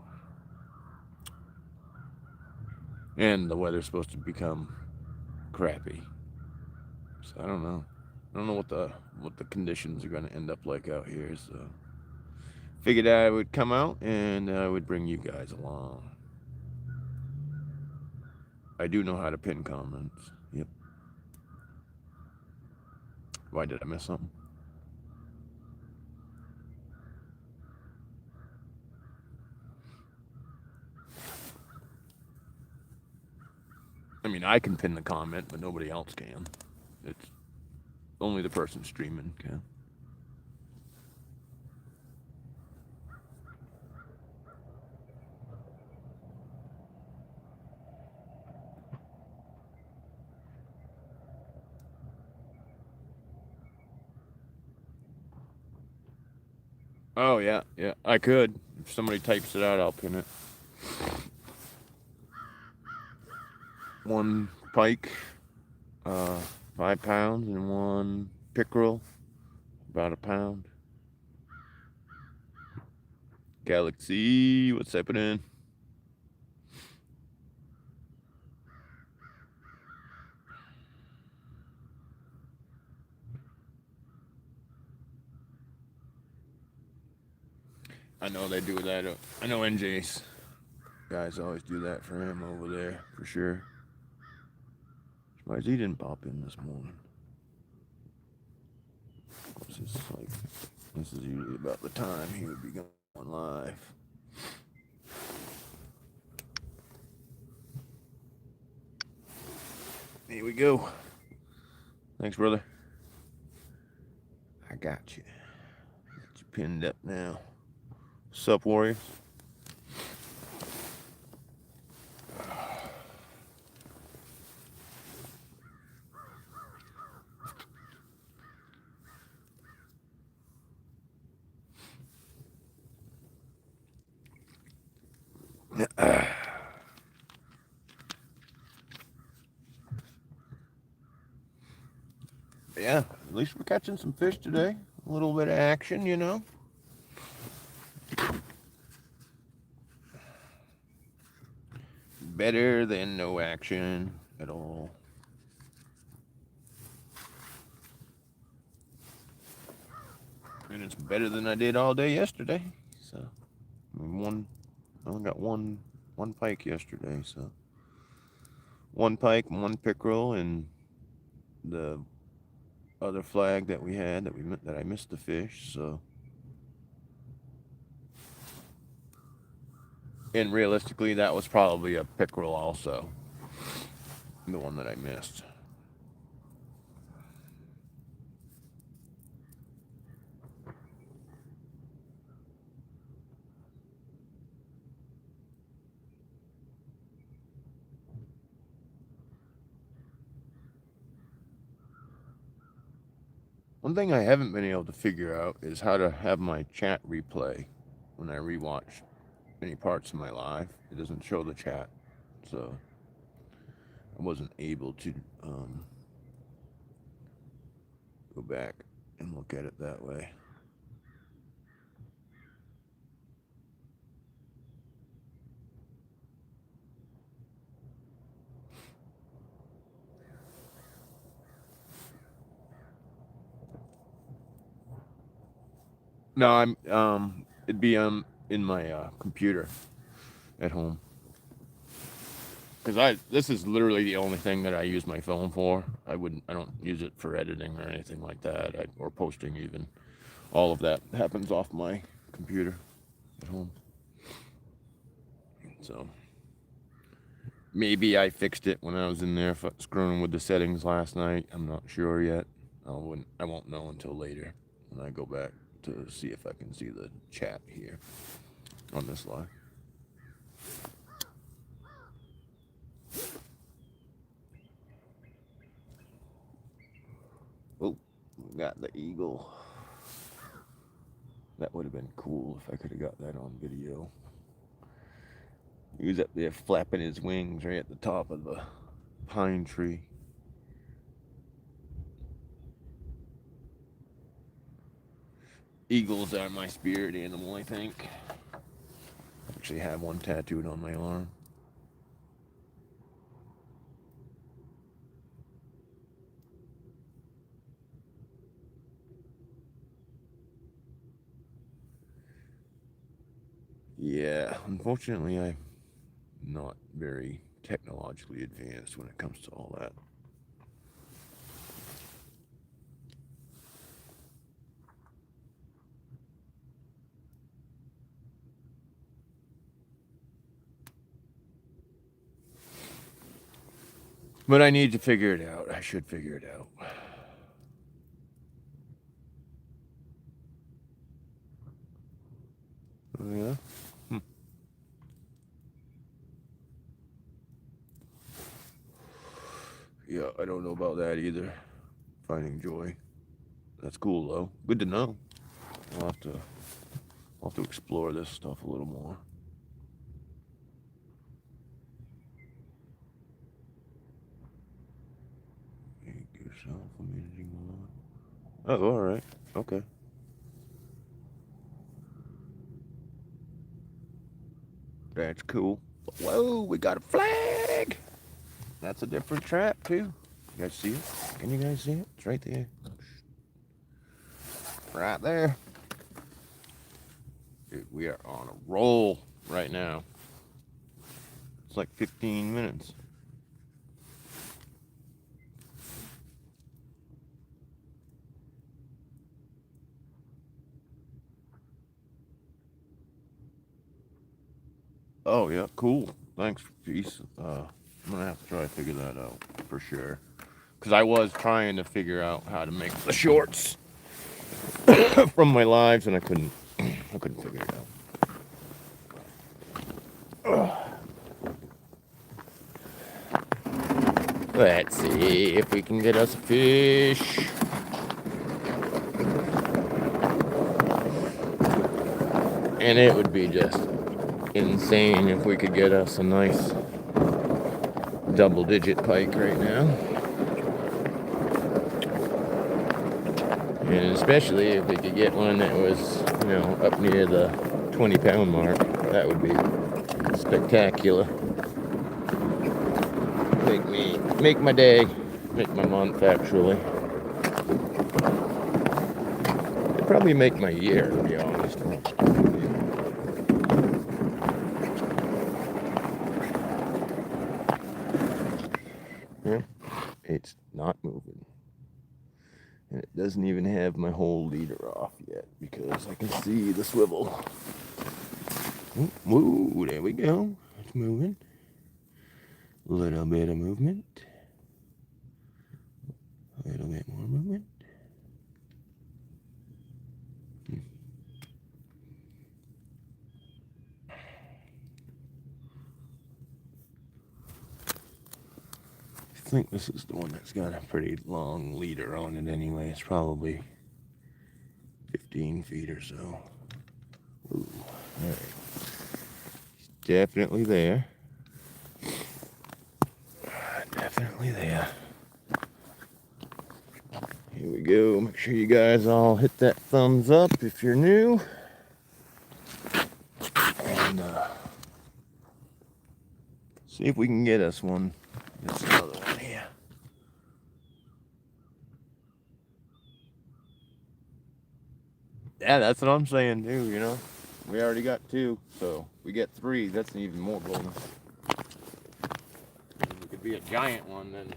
and the weather's supposed to become crappy, so I don't know. I don't know what the conditions are gonna end up like out here. So, figured I would come out and I would bring you guys along. I do know how to pin comments. Yep. Why did I miss something? I mean, I can pin the comment, but nobody else can. It's only the person streaming can. Oh yeah, yeah. I could. If somebody types it out, I'll pin it. One pike, uh, 5 pounds, and one pickerel, about a pound. Galaxy, what's happening? I know they do that. I know NJ's guys always do that for him over there, for sure. Surprised he didn't pop in this morning. This is usually about the time he would be going live. Here we go. Thanks, brother. I got you. Got you pinned up now. Sup, Warriors? Yeah, at least we're catching some fish today. A little bit of action. Better than no action at all. And it's better than I did all day yesterday. So, I only got one pike yesterday. So, one pike, one pickerel, and the other flag that we had that I missed the fish. So, and realistically, that was probably a pickerel also, the one that I missed. One thing I haven't been able to figure out is how to have my chat replay when I rewatch any parts of my live. It doesn't show the chat, so I wasn't able to go back and look at it that way. No, it'd be in my computer at home. Because this is literally the only thing that I use my phone for. I don't use it for editing or anything like that, or posting even. All of that happens off my computer at home. So maybe I fixed it when I was in there screwing with the settings last night. I'm not sure yet. I won't know until later when I go back to see if I can see the chat here on this live. Oh, we got the eagle. That would have been cool if I could have got that on video. He was up there flapping his wings right at the top of the pine tree. Eagles are my spirit animal, I think. I actually have one tattooed on my arm. Yeah, unfortunately, I'm not very technologically advanced when it comes to all that. But I need to figure it out. I should figure it out. Oh, yeah? Yeah, I don't know about that either. Finding joy. That's cool, though. Good to know. I'll have to explore this stuff a little more. Make yourself a managing one. Oh, all right. Okay. That's cool. Whoa, we got a flag. That's a different trap, too. You guys see it? Can you guys see it? It's right there. Right there. Dude, we are on a roll right now. It's like 15 minutes. Oh, yeah, cool. Thanks, peace. I'm going to have to try to figure that out for sure. Because I was trying to figure out how to make the shorts from my lives, and I couldn't figure it out. Let's see if we can get us a fish. And it would be just insane if we could get us a nice double-digit pike right now. And especially if we could get one that was, up near the 20-pound mark. That would be spectacular. Make my day, make my month, actually. That'd probably make my year, to be honest. Yeah, it's not moving. And it doesn't even have my whole leader off yet because I can see the swivel. Ooh, woo, there we go. It's moving. A little bit of movement. A little bit more movement. I think this is the one that's got a pretty long leader on it anyway. It's probably 15 feet or so. Ooh, all right. He's definitely there. Definitely there. Here we go. Make sure you guys all hit that thumbs up if you're new. And see if we can get us one. This other one here. Yeah, that's what I'm saying too, you know. We already got 2, so we get 3. That's an even more bonus. It could be a giant one then.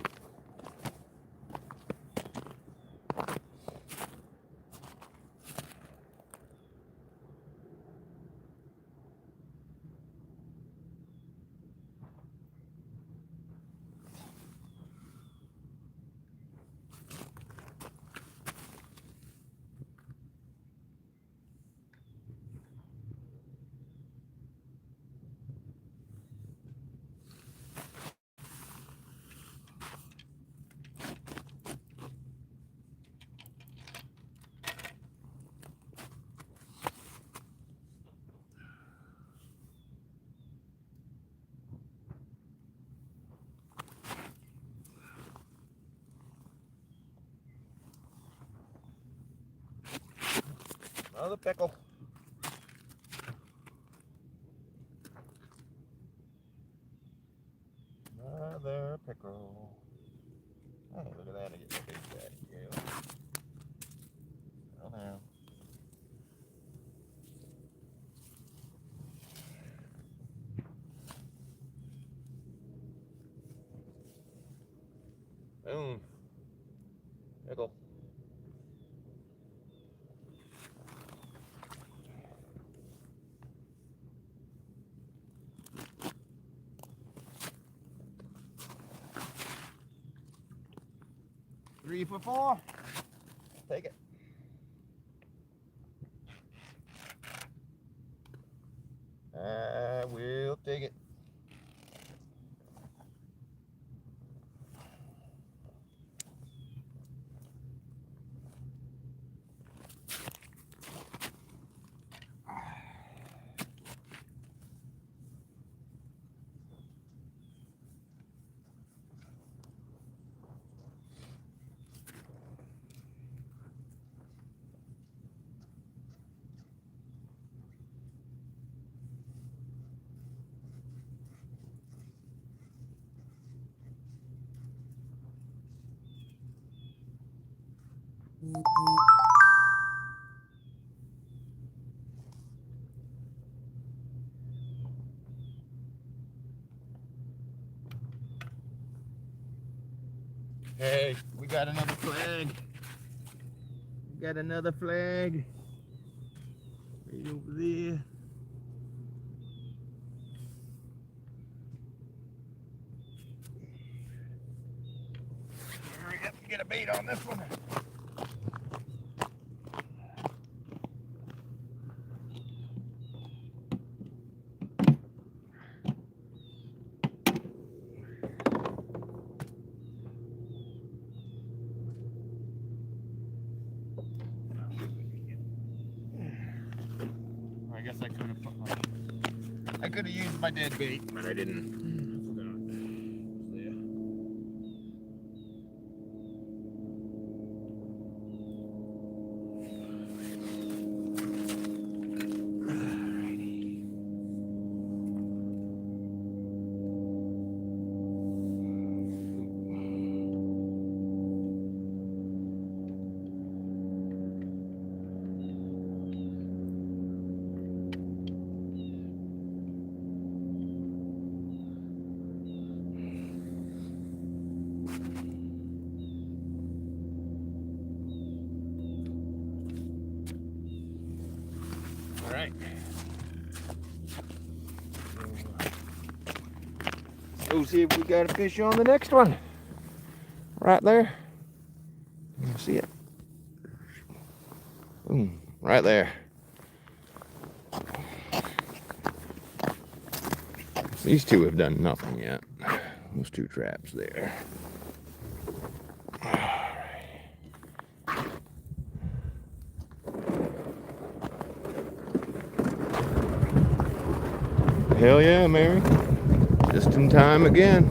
Another pickle. Another pickle. Hey, look at that. I get my big daddy. Yeah. Oh, now. Boom. Pickle. Three for 4. Take it. I will take it. Hey, we got another flag. We got another flag. Right over there. Hurry up and get a bait on this one. I guess I could have put my... I could have used my dead bait, but I didn't. right. Go see if we got a fish on the next one. Right there. You see it? Boom, right there. These two have done nothing yet. Those two traps there. Hell yeah, Mary. Just in time again.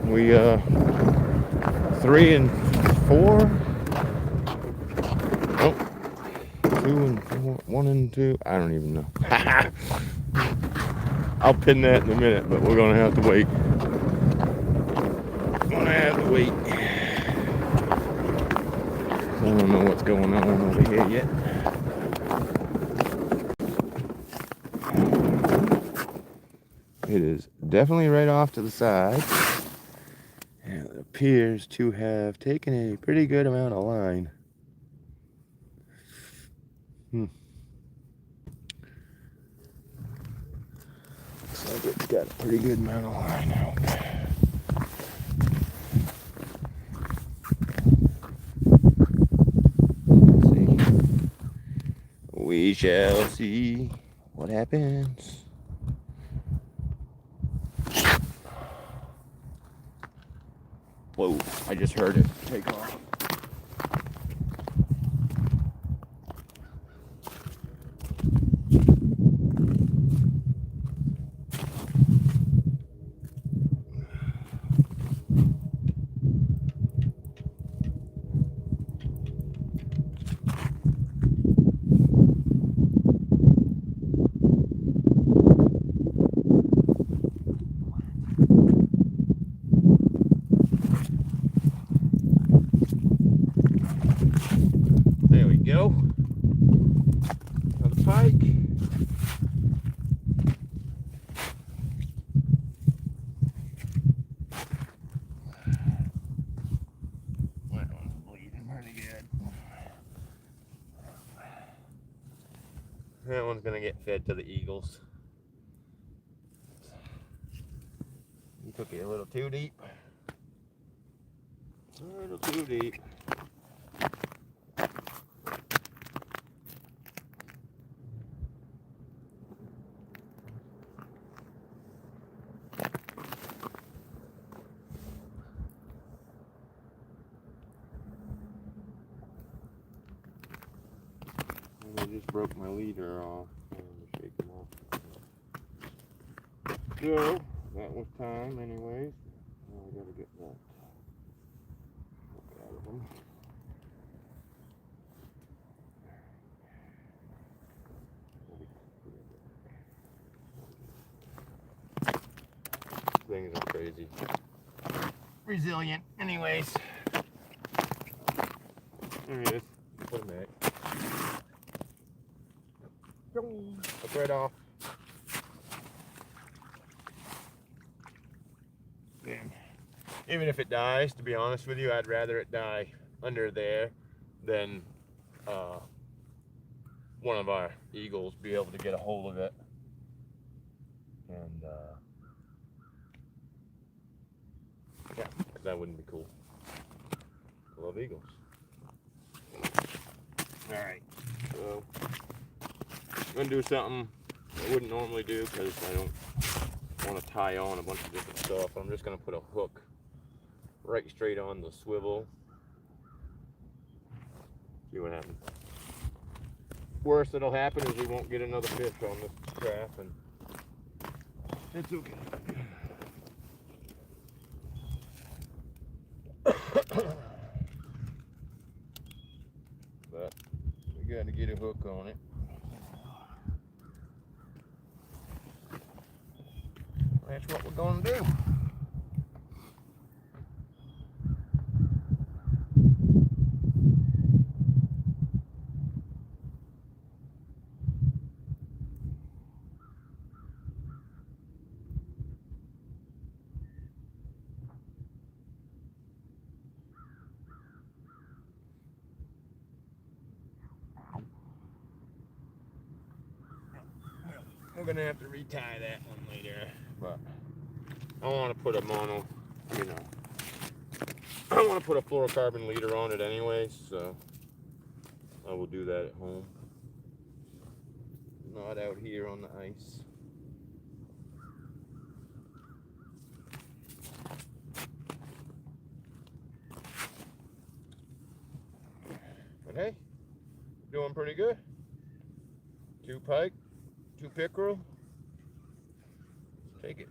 We 3 and 4. Oh, 2 and 4. 1 and 2. I don't even know. I'll pin that in a minute, but we're gonna have to wait. I don't know what's going on over here yet. It is definitely right off to the side. And it appears to have taken a pretty good amount of line. Looks like it's got a pretty good amount of line out. We shall see what happens. Whoa, I just heard it take off. There we go. Another pike. That one's bleeding pretty good. That one's gonna get fed to the eagles. You took it a little too deep. A little too deep. I just broke my leader off. I'm gonna shake him off. So, that was time anyways. Now I gotta get that hook out of him. Things are crazy. Resilient anyways. There he is. Put him back. Up right off. Man. Even if it dies, to be honest with you, I'd rather it die under there than one of our eagles be able to get a hold of it. And yeah, that wouldn't be cool. I love eagles. Alright, so I'm gonna do something I wouldn't normally do because I don't want to tie on a bunch of different stuff. I'm just gonna put a hook right straight on the swivel. See what happens. Worst that'll happen is we won't get another fish on this trap, and it's okay. But we gotta get a hook on it. That's what we're gonna do. We're gonna have to retie that one later, but I want to put a mono, you know, I want to put a fluorocarbon leader on it anyway, so I will do that at home, not out here on the ice. But hey, doing pretty good. 2 pike, 2 pickerel. Take it.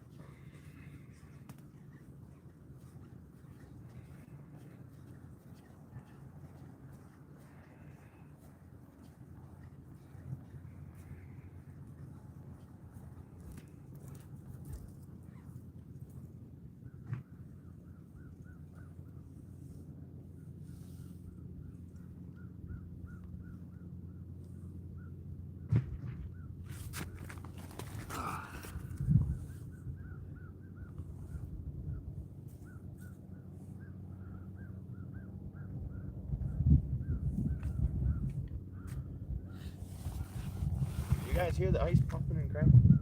You guys hear the ice popping and cracking?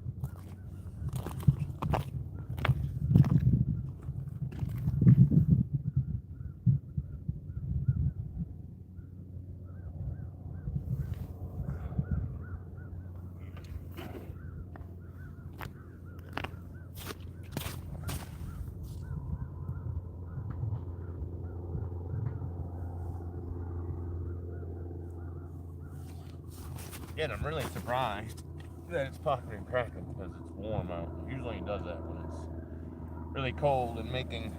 Yeah, I'm really surprised that it's popping and cracking because it's warm out. Usually it does that when it's really cold and making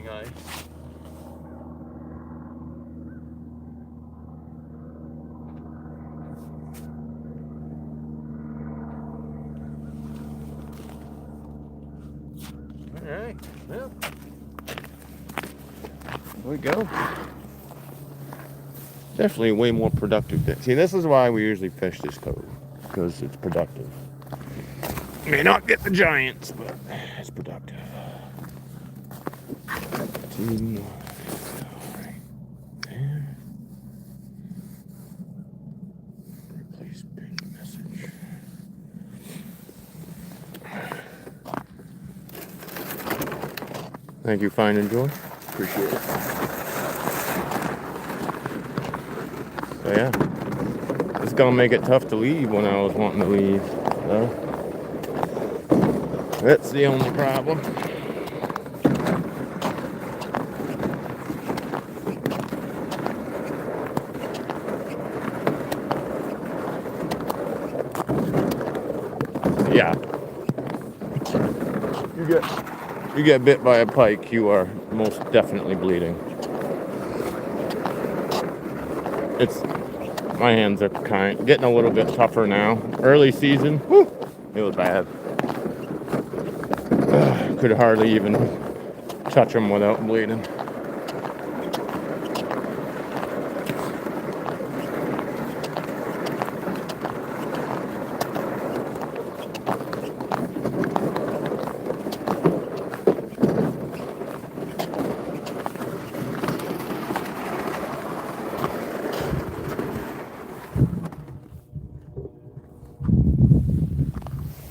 ice. All right, well, there we go. Definitely way more productive. See, this is why we usually fish this cove, because it's productive. May not get the giants, but it's productive. Right there. Replace ping message. Thank you, Fine and Joy. Appreciate it. So yeah, it's gonna make it tough to leave when I was wanting to leave. So that's the only problem. Yeah, you get bit by a pike, you are most definitely bleeding. My hands are getting a little bit tougher now. Early season, whew, it was bad. Could hardly even touch them without bleeding.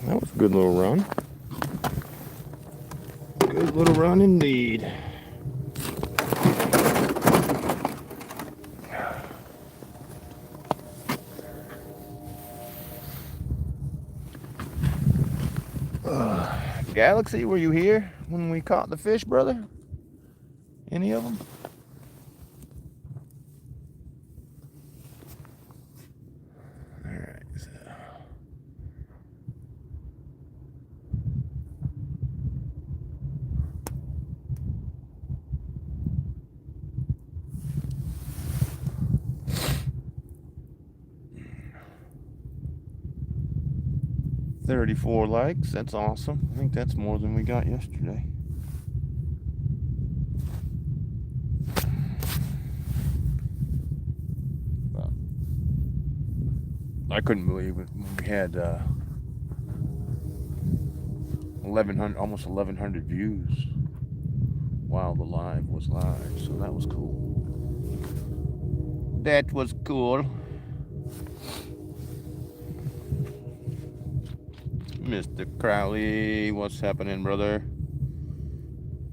That was a good little run. Good little run indeed. Galaxy, were you here when we caught the fish, brother? Any of them? All right. So. $34 likes. That's awesome. I think that's more than we got yesterday. I couldn't believe it. We had 1,100, almost 1,100 views while the live was live. So that was cool. That was cool. Mr. Crowley, what's happening, brother?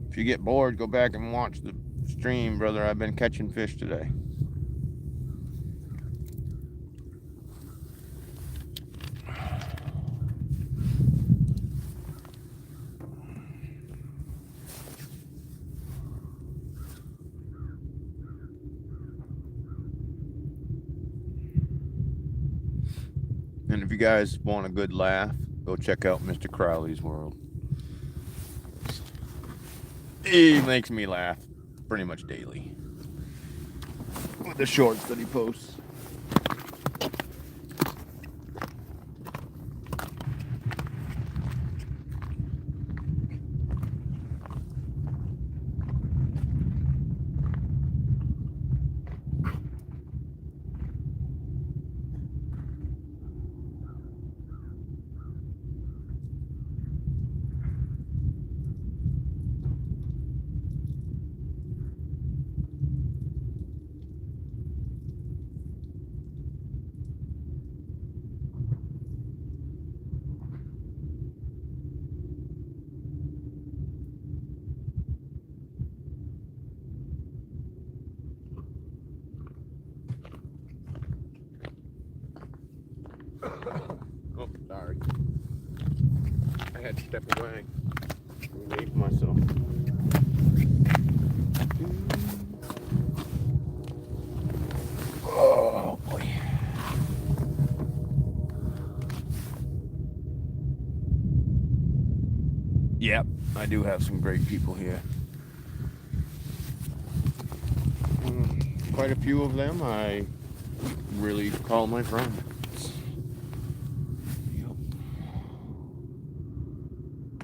If you get bored, go back and watch the stream, brother. I've been catching fish today. And if you guys want a good laugh, go check out Mr. Crowley's World. He makes me laugh pretty much daily with the shorts that he posts. Oh, sorry. I had to step away. Relieve myself. Oh, boy. Yep, I do have some great people here. Quite a few of them I really call my friends.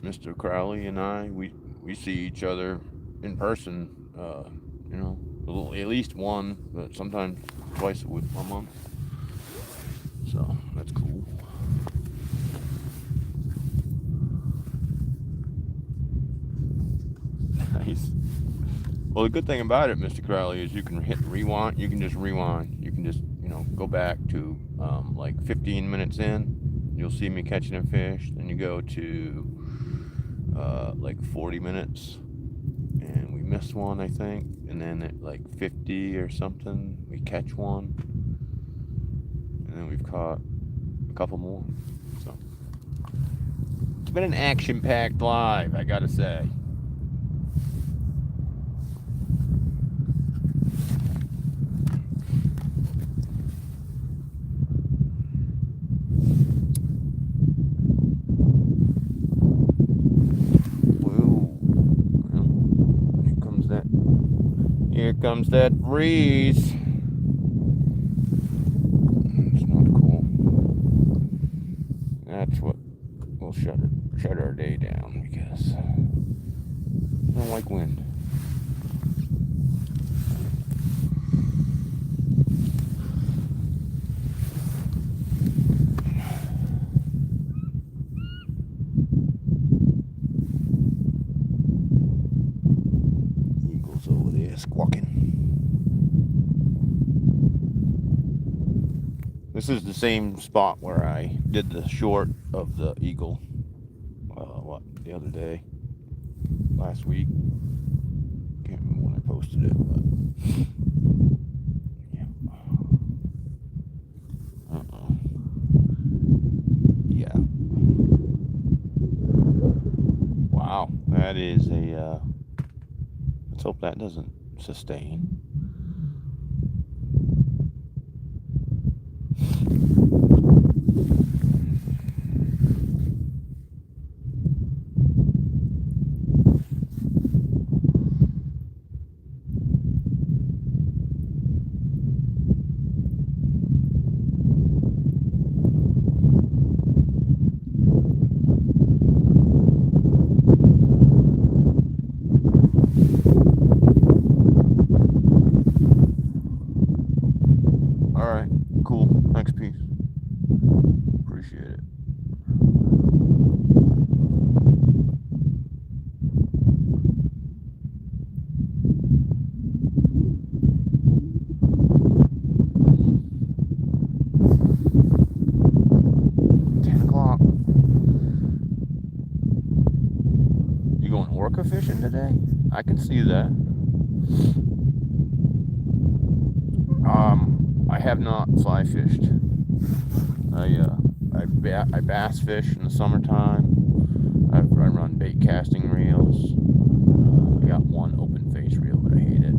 Mr. Crowley and I, we see each other in person, you know, at least one, but sometimes twice a month. So that's cool. Nice. Well, the good thing about it, Mr. Crowley, is you can hit rewind. You can just rewind. You can just, you know, go back to like 15 minutes in. You'll see me catching a fish. Then you go to like 40 minutes, and we missed one, I think. And then at like 50 or something, we catch one. And then we've caught a couple more. So it's been an action-packed live, I gotta say. Here comes that breeze. It's not cool. That's what will shut our day down, because I don't like wind. Eagles over there squawking. This is the same spot where I did the short of the eagle, the other day, last week. Can't remember when I posted it, but yeah. Yeah. Wow, that is a, let's hope that doesn't sustain. Alright, cool. Thanks, peace. Appreciate it. I can see that. I have not fly fished. I bass fish in the summertime. I run bait casting reels. I got one open face reel, but I hate it.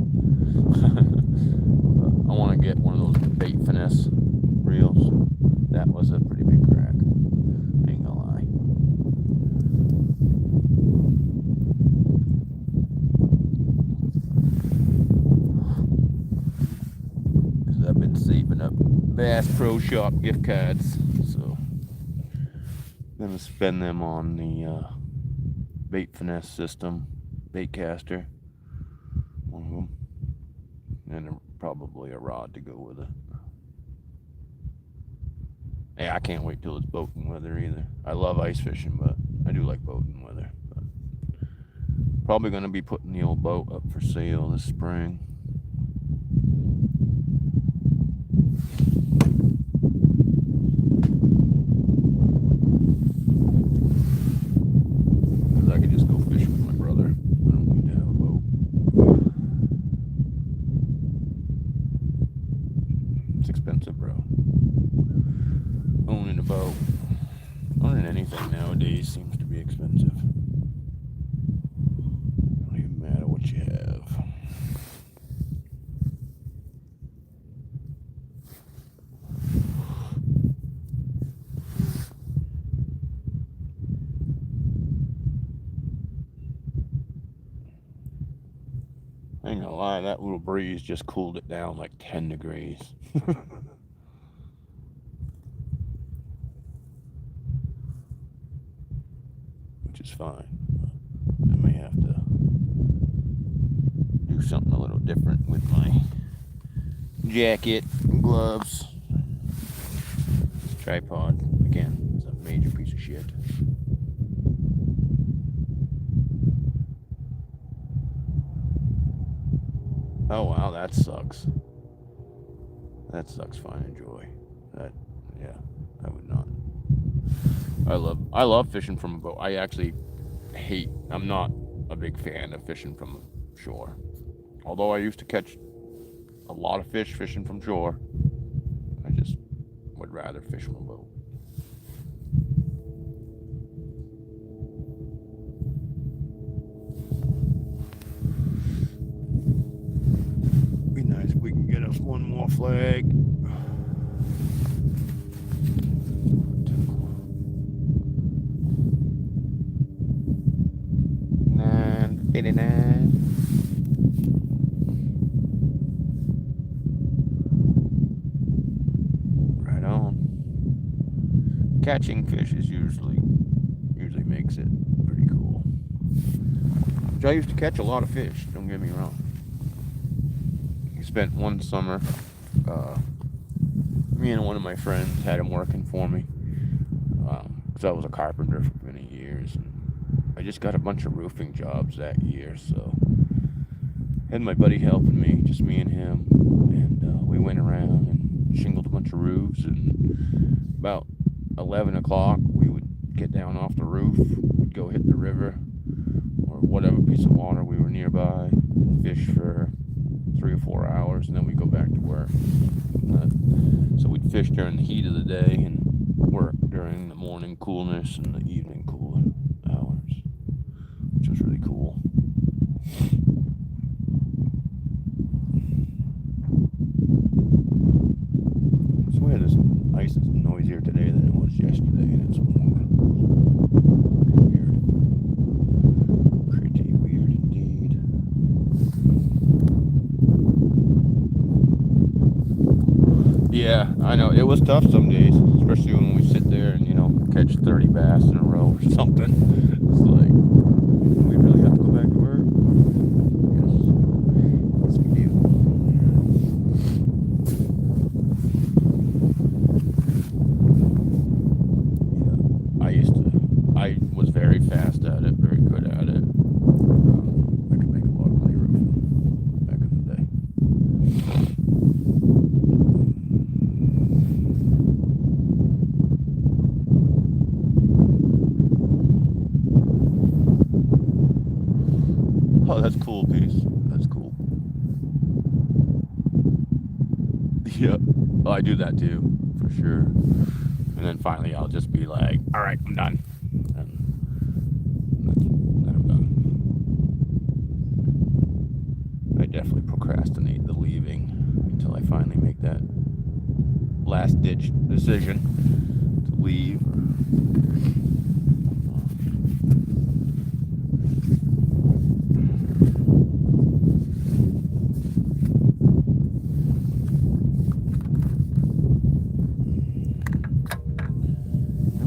I want to get one of those bait finesse reels. That was a pretty big crack. Ain't gonna lie. Because I've been saving up Bass Pro Shop gift cards, so I'm gonna spend them on the bait finesse system, bait caster, one of them, and probably a rod to go with it. Yeah, I can't wait till it's boating weather either. I love ice fishing, but I do like boating weather. But probably gonna be putting the old boat up for sale this spring. Because I could just go fishing with my brother. I don't need to have a boat. It's expensive, bro. Owning a boat, owning anything nowadays seems to be expensive. Don't even matter what you have. I ain't gonna lie, that little breeze just cooled it down like 10 degrees. Which is fine. I may have to do something a little different with my jacket and gloves. This tripod, again, is a major piece of shit. Oh wow, that sucks. That sucks fine and joy. That, yeah, I would not. I love fishing from a boat. I'm not a big fan of fishing from shore. Although I used to catch a lot of fish fishing from shore, I just would rather fish from a boat. Be nice if we can get us one more flag. 89. Right on. Catching fish is usually makes it pretty cool. Which I used to catch a lot of fish, don't get me wrong. I spent one summer, me and one of my friends had him working for me, because I was a carpenter for many years, and I just got a bunch of roofing jobs that year, so I had my buddy helping me, just me and him, and we went around and shingled a bunch of roofs, and about 11 o'clock we would get down off the roof, we'd go hit the river or whatever piece of water we were nearby, fish for 3 or 4 hours, and then we'd go back to work. So we'd fish during the heat of the day and work during the morning coolness and the evening cooler hours, which was really cool. I swear this ice is noisier today than it was yesterday, and it's warmer. Pretty weird indeed. Yeah, I know. It was tough some days, especially when we sit there and, catch 30 bass in a row or something. It's like, we really have to go back to work? Yes, we do. Yeah, I was very fast at it, very good at it. I could make a lot of money roofing back in the day. Yep. Well, I do that too, for sure. And then finally, I'll just be like, "All right, I'm done," and then I'm done. I definitely procrastinate the leaving until I finally make that last ditch decision to leave.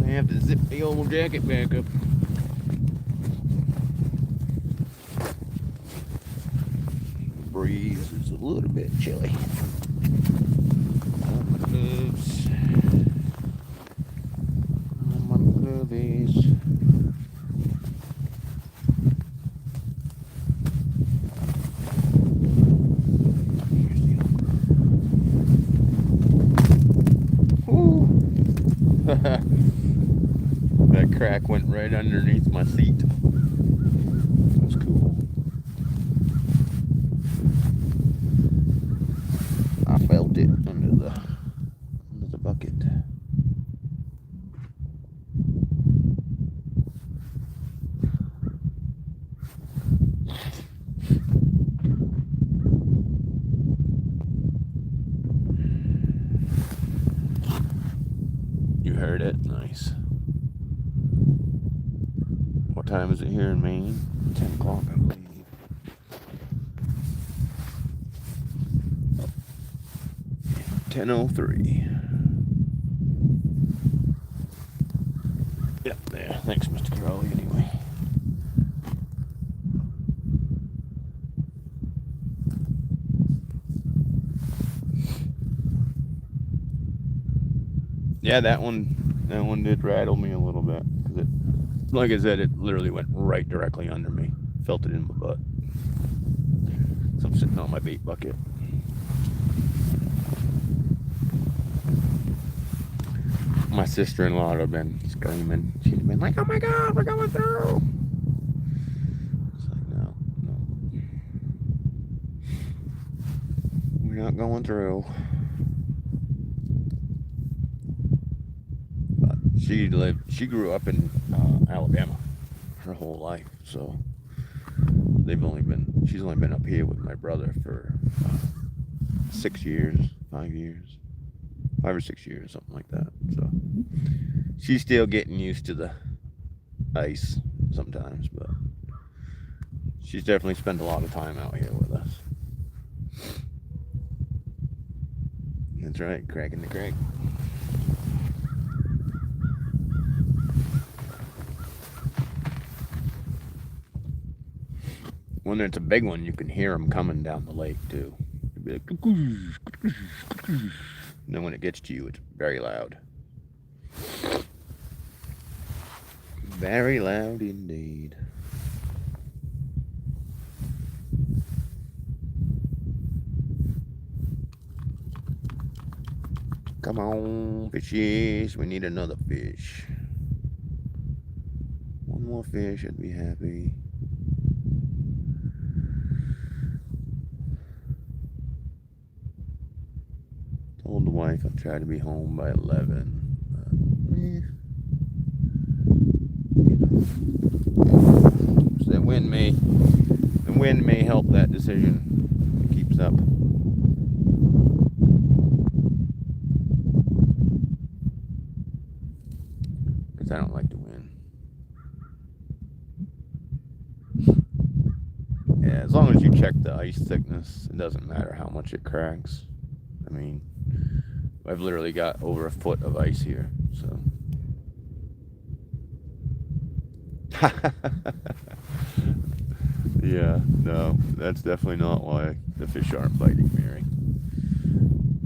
I have to zip the old jacket back up. The breeze is a little bit chilly. On my gloves. On my glovies. Woo! That crack went right underneath my seat. That's cool. I felt it under the bucket. You heard it? Nice. What time is it here in Maine? 10 o'clock, I believe. 10:03. Yep, there. Thanks, Mr. Crowley, anyway. Yeah, that one did rattle me a little bit. 'Cause it, like I said, it literally went right directly under me. Felt it in my butt. So I'm sitting on my bait bucket. My sister-in-law would have been screaming. She'd have been like, "Oh my God, we're going through!" It's like, no, we're not going through. But she grew up in Alabama her whole life, so she's only been up here with my brother for 6 years, 5 years. 5 or 6 years, something like that. So she's still getting used to the ice sometimes, but she's definitely spent a lot of time out here with us. That's right, cracking the crack. When it's a big one, you can hear them coming down the lake too. You'll be like, and then when it gets to you, it's very loud. Very loud indeed. Come on, fishies. We need another fish. One more fish, I'd be happy. Told the wife I'd try to be home by 11. But, so the wind may help that decision. It keeps up. Because I don't like the wind. Yeah, as long as you check the ice thickness, it doesn't matter how much it cracks. I mean, I've literally got over a foot of ice here, so. Yeah, no, that's definitely not why the fish aren't biting, Mary.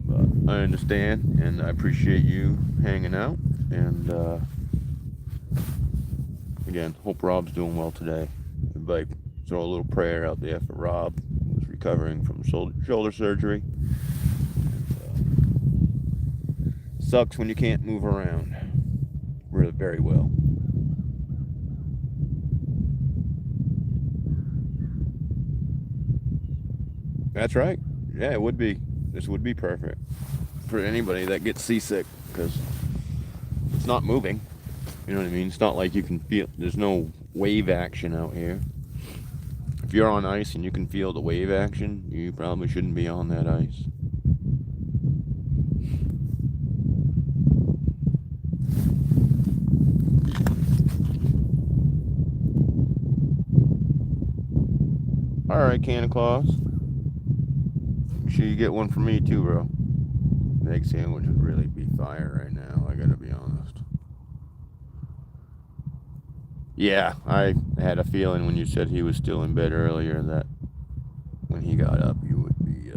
But I understand, and I appreciate you hanging out. And again, hope Rob's doing well today. Everybody throw a little prayer out there for Rob, who's recovering from shoulder surgery. Sucks when you can't move around really very well. That's right. Yeah, it would be. This would be perfect. for anybody that gets seasick because it's not moving. You know what I mean? It's not like you can feel. There's no wave action out here. If you're on ice and you can feel the wave action, you probably shouldn't be on that ice. All right, Santa Claus. Make sure you get one for me too, bro. The egg sandwich would really be fire right now. I gotta be honest. Yeah, I had a feeling when you said he was still in bed earlier that when he got up, you would be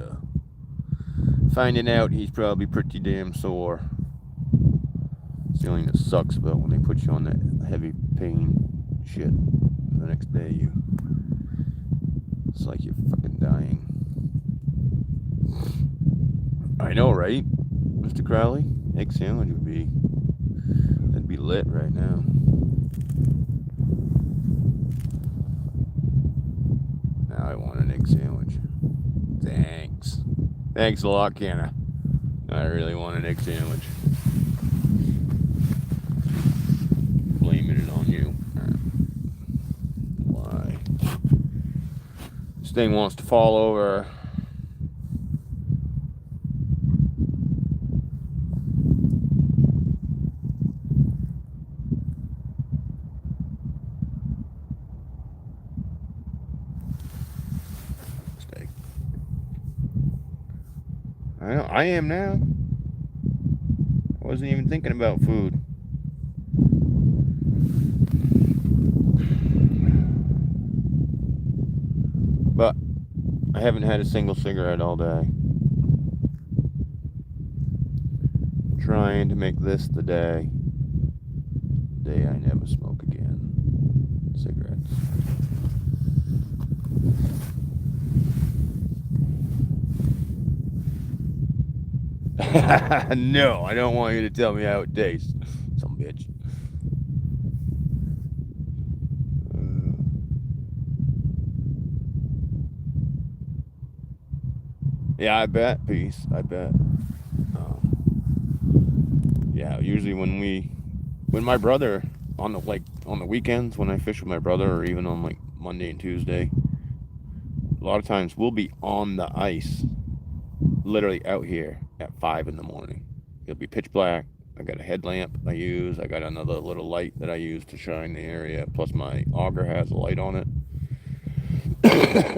finding out he's probably pretty damn sore. It's the only thing that sucks about when they put you on that heavy pain shit. The next day, it's like you're fucking dying. I know, right, Mr. Crowley? Egg sandwich that'd be lit right now. Now I want an egg sandwich. Thanks a lot, Kenna. I really want an egg sandwich. Blaming it on you. Why? This thing wants to fall over. Steak. I know. I am now. I wasn't even thinking about food. But I haven't had a single cigarette all day. Trying to make this the day I never smoke again. Cigarettes. No, I don't want you to tell me how it tastes. Some bitch. Yeah, I bet. Peace. I bet. Yeah, usually when my brother on the weekends when I fish with my brother, or even on like Monday and Tuesday, a lot of times we'll be on the ice, literally out here at 5 in the morning. It'll be pitch black. I got a headlamp I use. I got another little light that I use to shine the area. Plus my auger has a light on it,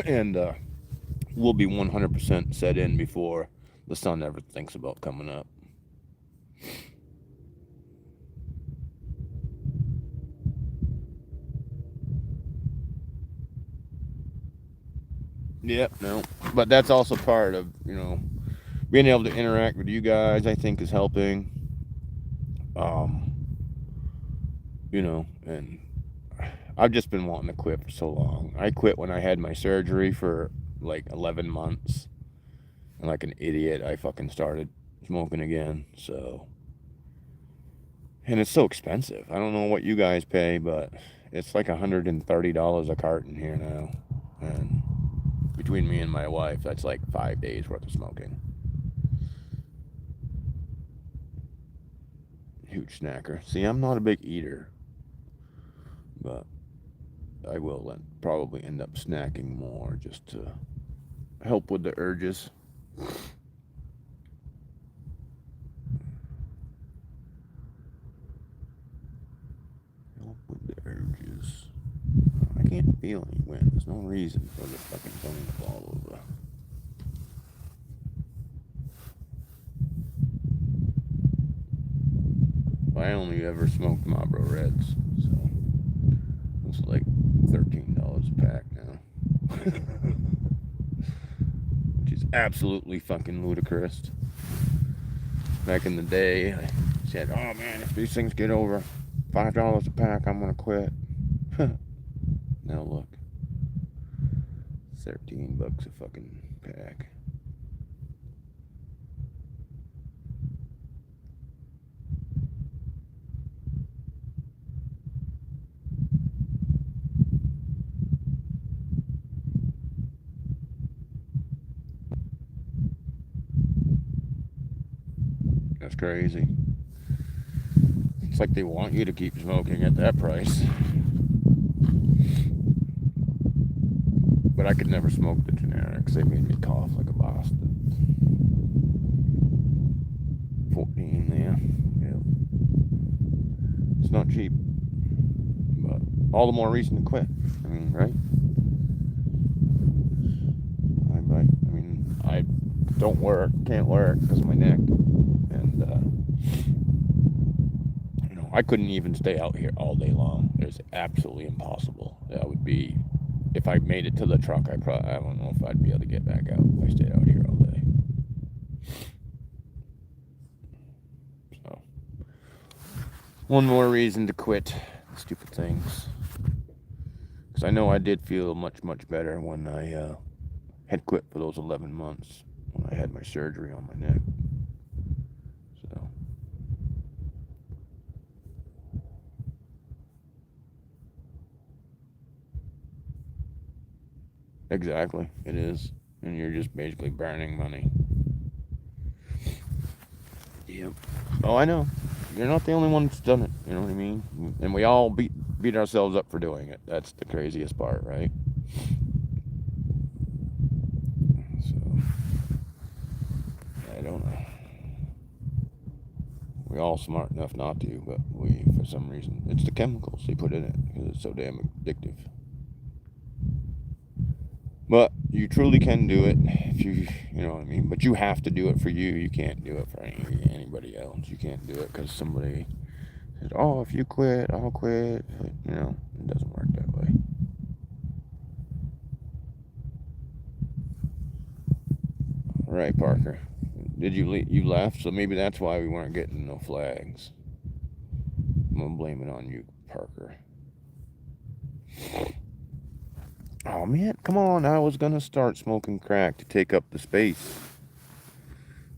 and we'll be 100% set in before the sun ever thinks about coming up. Yep, no. But that's also part of, being able to interact with you guys, I think, is helping. And I've just been wanting to quit for so long. I quit when I had my surgery for like 11 months. And like an idiot, I fucking started smoking again. So, and it's so expensive. I don't know what you guys pay, but it's like $130 a carton here now. And between me and my wife, that's like 5 days worth of smoking. Huge snacker. See, I'm not a big eater, but I will then probably end up snacking more just to help with the urges. Help with the urges. I can't feel any wind. There's no reason for the fucking thing to fall over. I only ever smoked Marlboro Reds, so it's like $13 a pack now. Which is absolutely fucking ludicrous. Back in the day, I said, oh man, if these things get over $5 a pack, I'm gonna quit. Now look, $13 a fucking pack. That's crazy. It's like they want you to keep smoking at that price. But I could never smoke the generics. They made me cough like a bastard. 14, yeah. It's not cheap. But all the more reason to quit. I mean, right? I don't work, can't work because of my neck. And, I couldn't even stay out here all day long. It's absolutely impossible. That would be, if I made it to the truck, I don't know if I'd be able to get back out if I stayed out here all day. So, one more reason to quit stupid things. Because I know I did feel much, much better when I had quit for those 11 months when I had my surgery on my neck. So, exactly, it is. And you're just basically burning money. Yep. Oh, I know. You're not the only one that's done it. You know what I mean? And we all beat ourselves up for doing it. That's the craziest part, right? So, I don't know. We're all smart enough not to, but we, for some reason, it's the chemicals they put in it because it's so damn addictive. But you truly can do it if you know what I mean. But you have to do it for you. You can't do it for anybody else. You can't do it because somebody says, "Oh, if you quit, I'll quit." But, it doesn't work that way. All right, Parker. Did you left? So maybe that's why we weren't getting no flags. I'm gonna blame it on you, Parker. Oh man, come on! I was gonna start smoking crack to take up the space.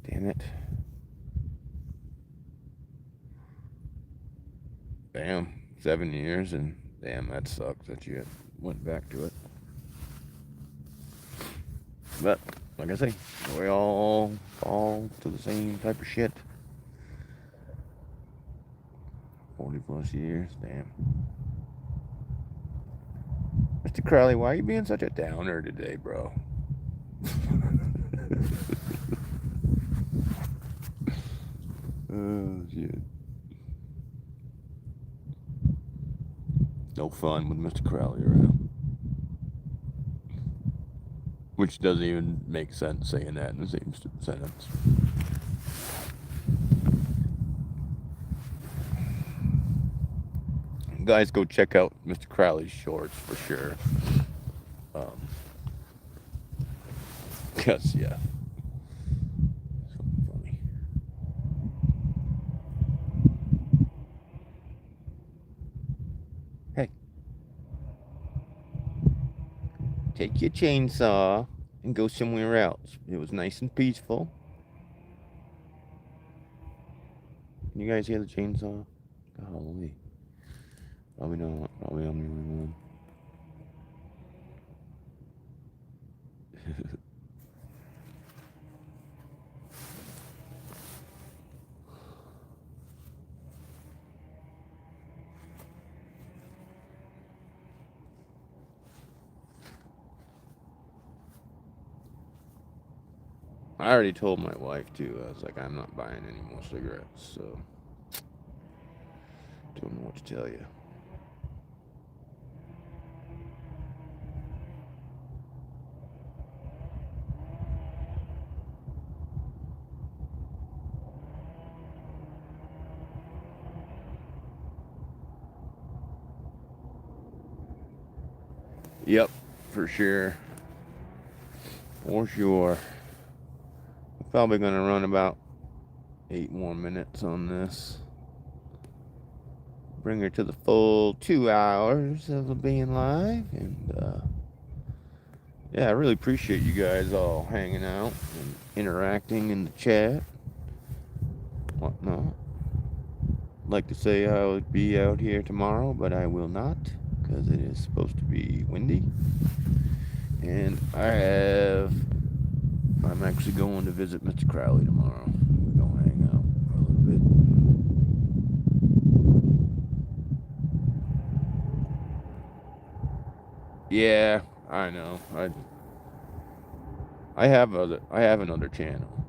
Damn it. Damn, 7 years, and damn, that sucks that you went back to it. But, like I say, we all fall to the same type of shit. 40 plus years, damn. Mr. Crowley, why are you being such a downer today, bro? Oh, shit. No fun with Mr. Crowley around. Which doesn't even make sense saying that in the same sentence. Guys, go check out Mr. Crowley's shorts for sure. Because, yeah. So funny. Hey. Take your chainsaw and go somewhere else. It was nice and peaceful. Can you guys hear the chainsaw? Golly. Probably not. Probably I'm the only one. I already told my wife too. I was like, I'm not buying any more cigarettes, so don't know what to tell you. Yep, for sure. For sure. I'm probably going to run about 8 more minutes on this. Bring her to the full 2 hours of being live. And, yeah, I really appreciate you guys all hanging out and interacting in the chat. Whatnot. I'd like to say I would be out here tomorrow, but I will not because it is supposed to be windy. And I'm actually going to visit Mr. Crowley tomorrow. We're going to hang out. it. Yeah, I know. I have another channel,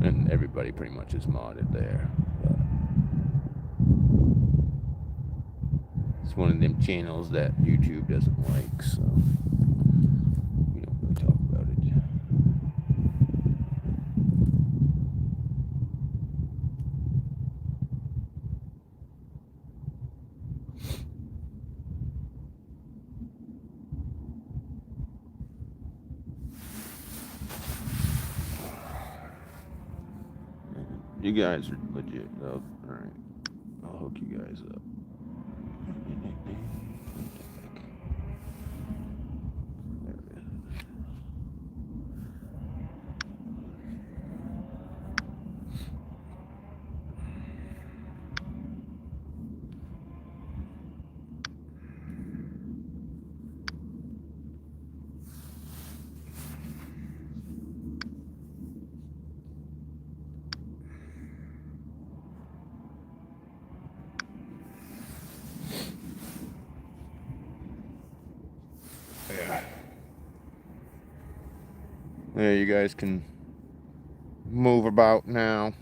and everybody pretty much is modded there. But it's one of them channels that YouTube doesn't like, so we don't really talk about it. You guys are legit though. All right, I'll hook you guys up. Yeah. Yeah, you guys can move about now.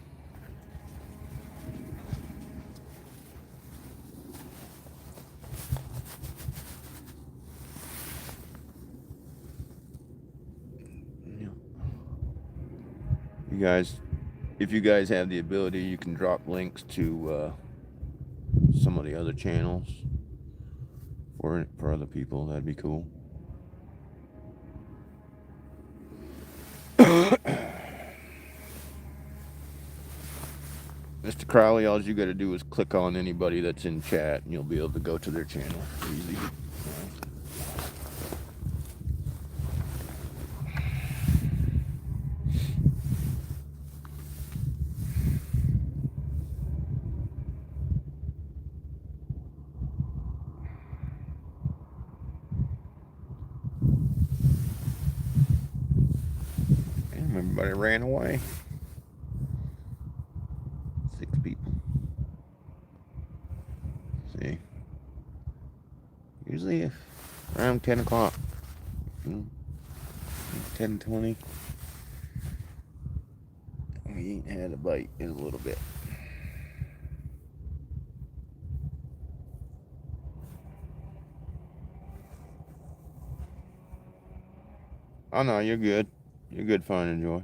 You guys, if you guys have the ability, you can drop links to some of the other channels for other people. That'd be cool. Mr. Crowley, all you got to do is click on anybody that's in chat, and you'll be able to go to their channel easy. Damn, everybody ran away. 6 people. See, usually around 10 o'clock, 10:20. We ain't had a bite in a little bit. Oh no, you're good. You're good, fine, enjoy.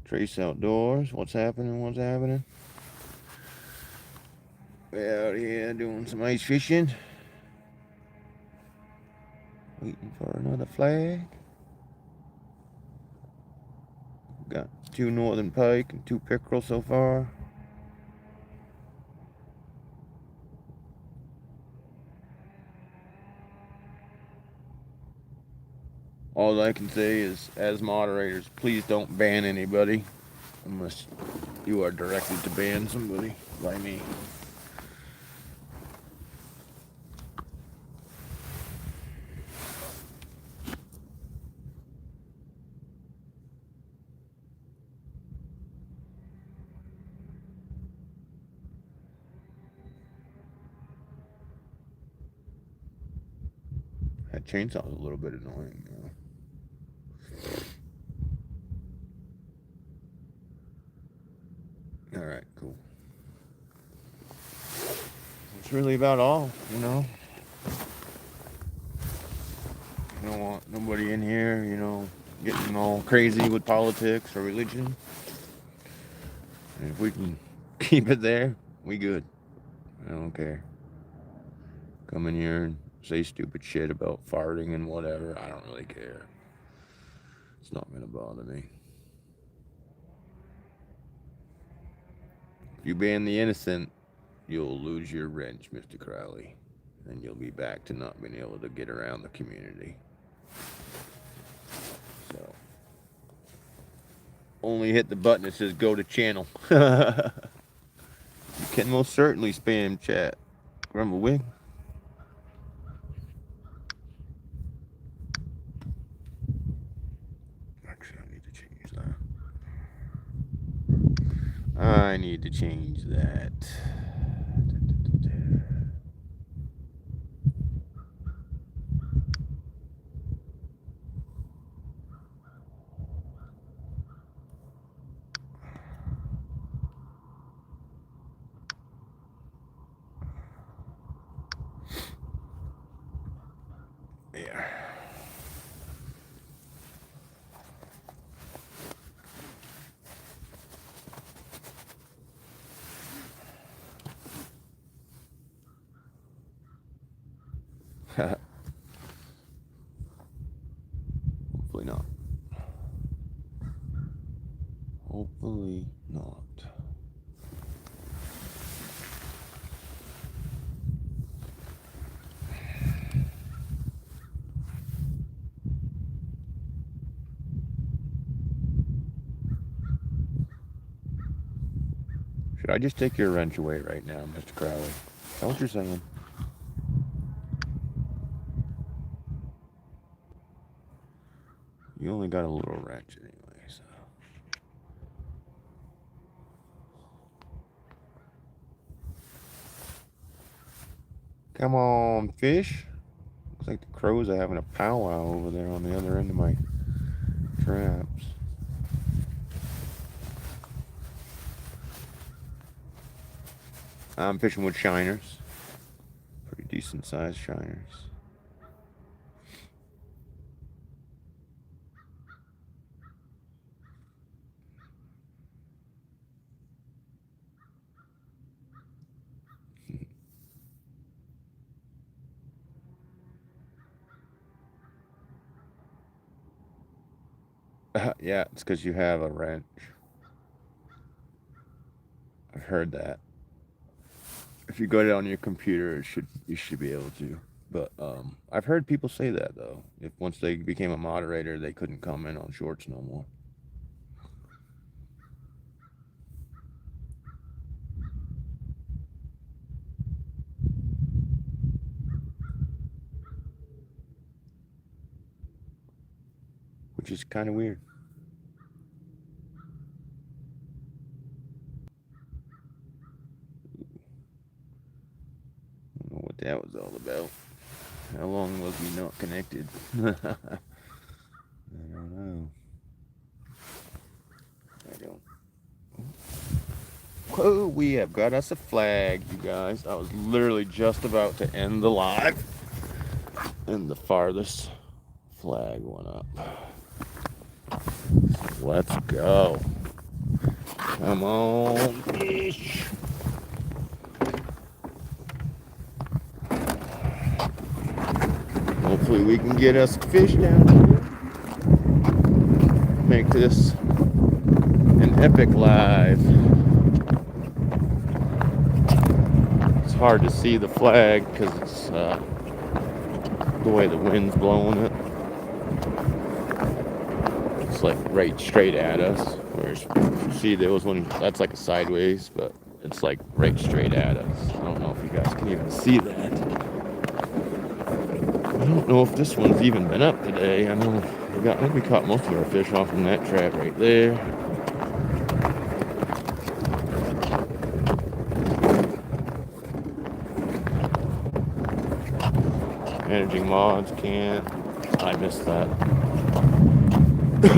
Trace Outdoors, what's happening? What's happening? We're out here doing some ice fishing. Waiting for another flag. Got 2 northern pike and 2 pickerel so far. All I can say is, as moderators, please don't ban anybody unless you are directed to ban somebody by me. That chainsaw's a little bit annoying, you know. Alright, cool. That's really about all, you know. You don't want nobody in here, you know, getting all crazy with politics or religion. And if we can keep it there, we good. I don't care. Come in here and say stupid shit about farting and whatever. I don't really care. It's not gonna bother me. If you ban the innocent, you'll lose your wrench, Mr. Crowley. And you'll be back to not being able to get around the community. So, only hit the button that says go to channel. You can most certainly spam chat. Grumblewig. Actually, I need to change that. I need to change that. There. Hopefully not. Hopefully not. Should I just take your wrench away right now, Mr. Crowley? Is that what you're saying? You only got a little wrench anyway, so. Come on, fish. Looks like the crows are having a powwow over there on the other end of my traps. I'm fishing with shiners. Pretty decent sized shiners. Yeah, it's because you have a wrench. I've heard that. If you go down on your computer, you should be able to. But I've heard people say that though. If once they became a moderator, they couldn't comment on shorts no more. Which is kind of weird. I don't know what that was all about. How long was we not connected? I don't know. I don't. Whoa, we have got us a flag, you guys. I was literally just about to end the live, and the farthest flag went up. So let's go. Come on, fish. Hopefully we can get us fish down here. Make this an epic live. It's hard to see the flag because it's the way the wind's blowing it. It's like right straight at us. Whereas you see those one, that's like a sideways, but it's like right straight at us. I don't know if you guys can even see that. I don't know if this one's even been up today. I think we caught most of our fish off from that trap right there. Managing mods can't. I missed that.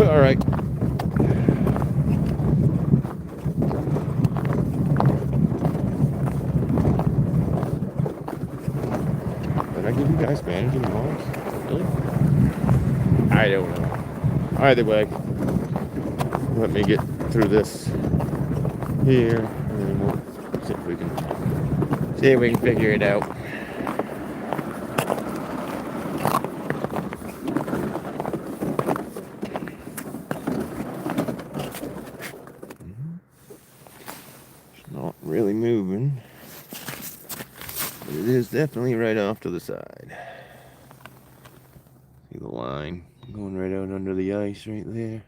All right. Did I give you guys managing mods? Really? I don't know. Either way, let me get through this here, and we'll see if we can figure it out. It's not really moving, but it is definitely right off to the side. See the line going right out under the ice right there.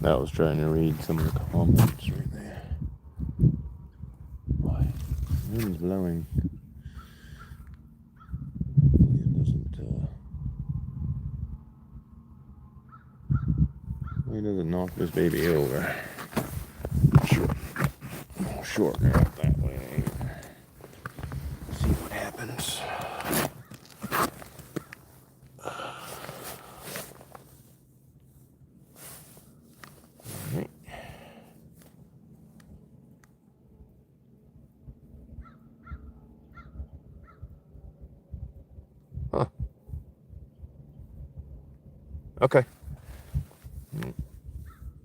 I was trying to read some of the comments right there. Why? The wind's blowing. It doesn't knock this baby over. I'll shorten her up that way. See what happens. Alright. Huh. Okay.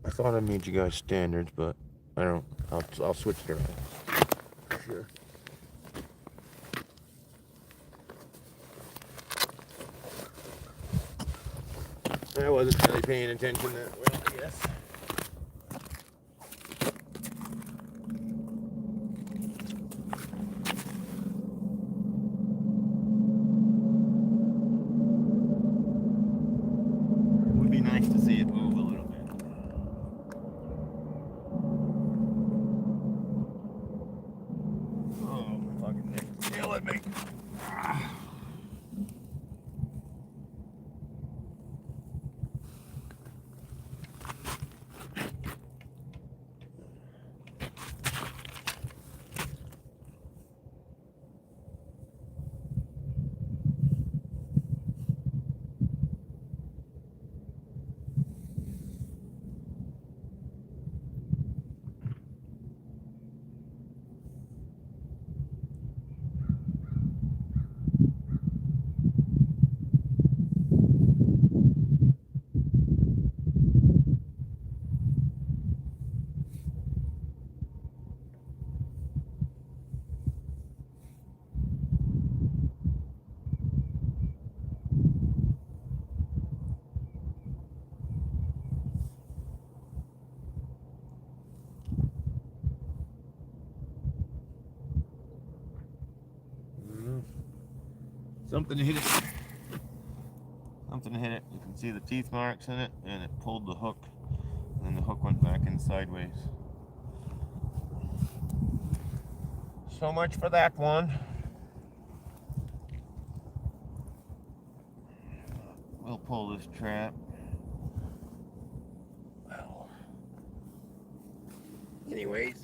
I thought I made you guys standards, but I don't. I'll switch it around. Sure. I wasn't really paying attention that well, I guess. It would be nice to see it move a little bit. Oh, my fucking neck's killing me. Something hit it. Something hit it. You can see the teeth marks in it, and it pulled the hook, and then the hook went back in sideways. So much for that one. We'll pull this trap. Well, anyways.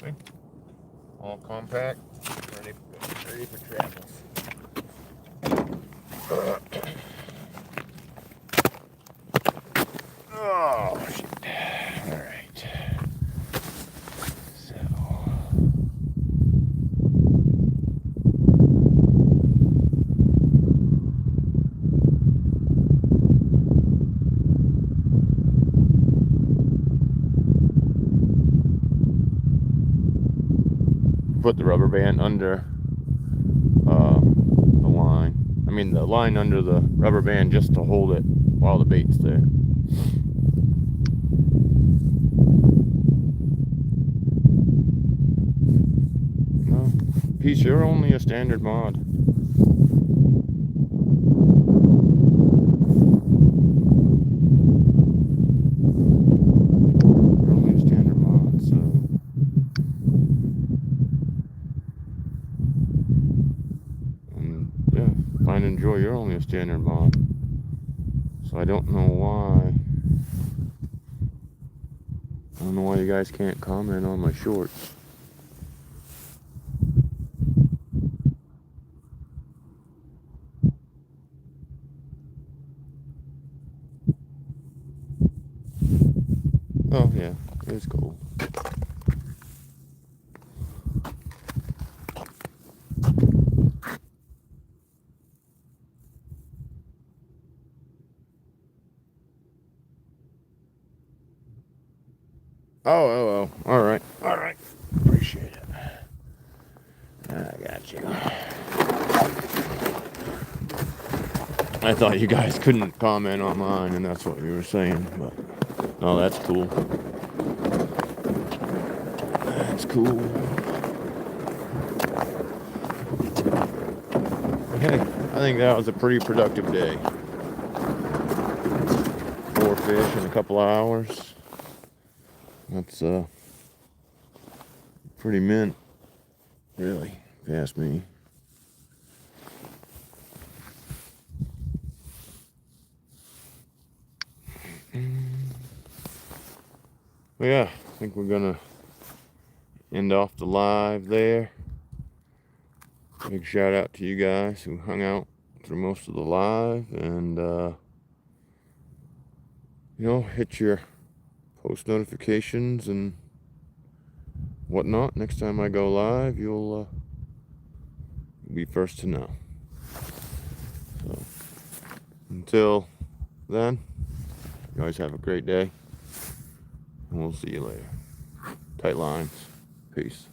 Okay. All compact, ready for travels. Oh shit! All right. So. Put the rubber band under the line. I mean the line under the rubber band just to hold it while the bait's there. No, Peace, you're only a standard mod. You're only a standard mod, so. Find and enjoy, you're only a standard mod. So I don't know why. I don't know why you guys can't comment on my shorts. Oh yeah. It's cool. Oh. All right. Appreciate it. I got you. I thought you guys couldn't comment on mine, and that's what you were saying, but oh, that's cool. That's cool. Hey, I think that was a pretty productive day. 4 fish in a couple of hours. That's pretty mint, really, if you ask me. Well, yeah, I think we're gonna end off the live there. Big shout out to you guys who hung out through most of the live, and hit your post notifications and whatnot. Next time I go live, you'll be first to know. So until then, you guys have a great day, and we'll see you later. Tight lines. Peace.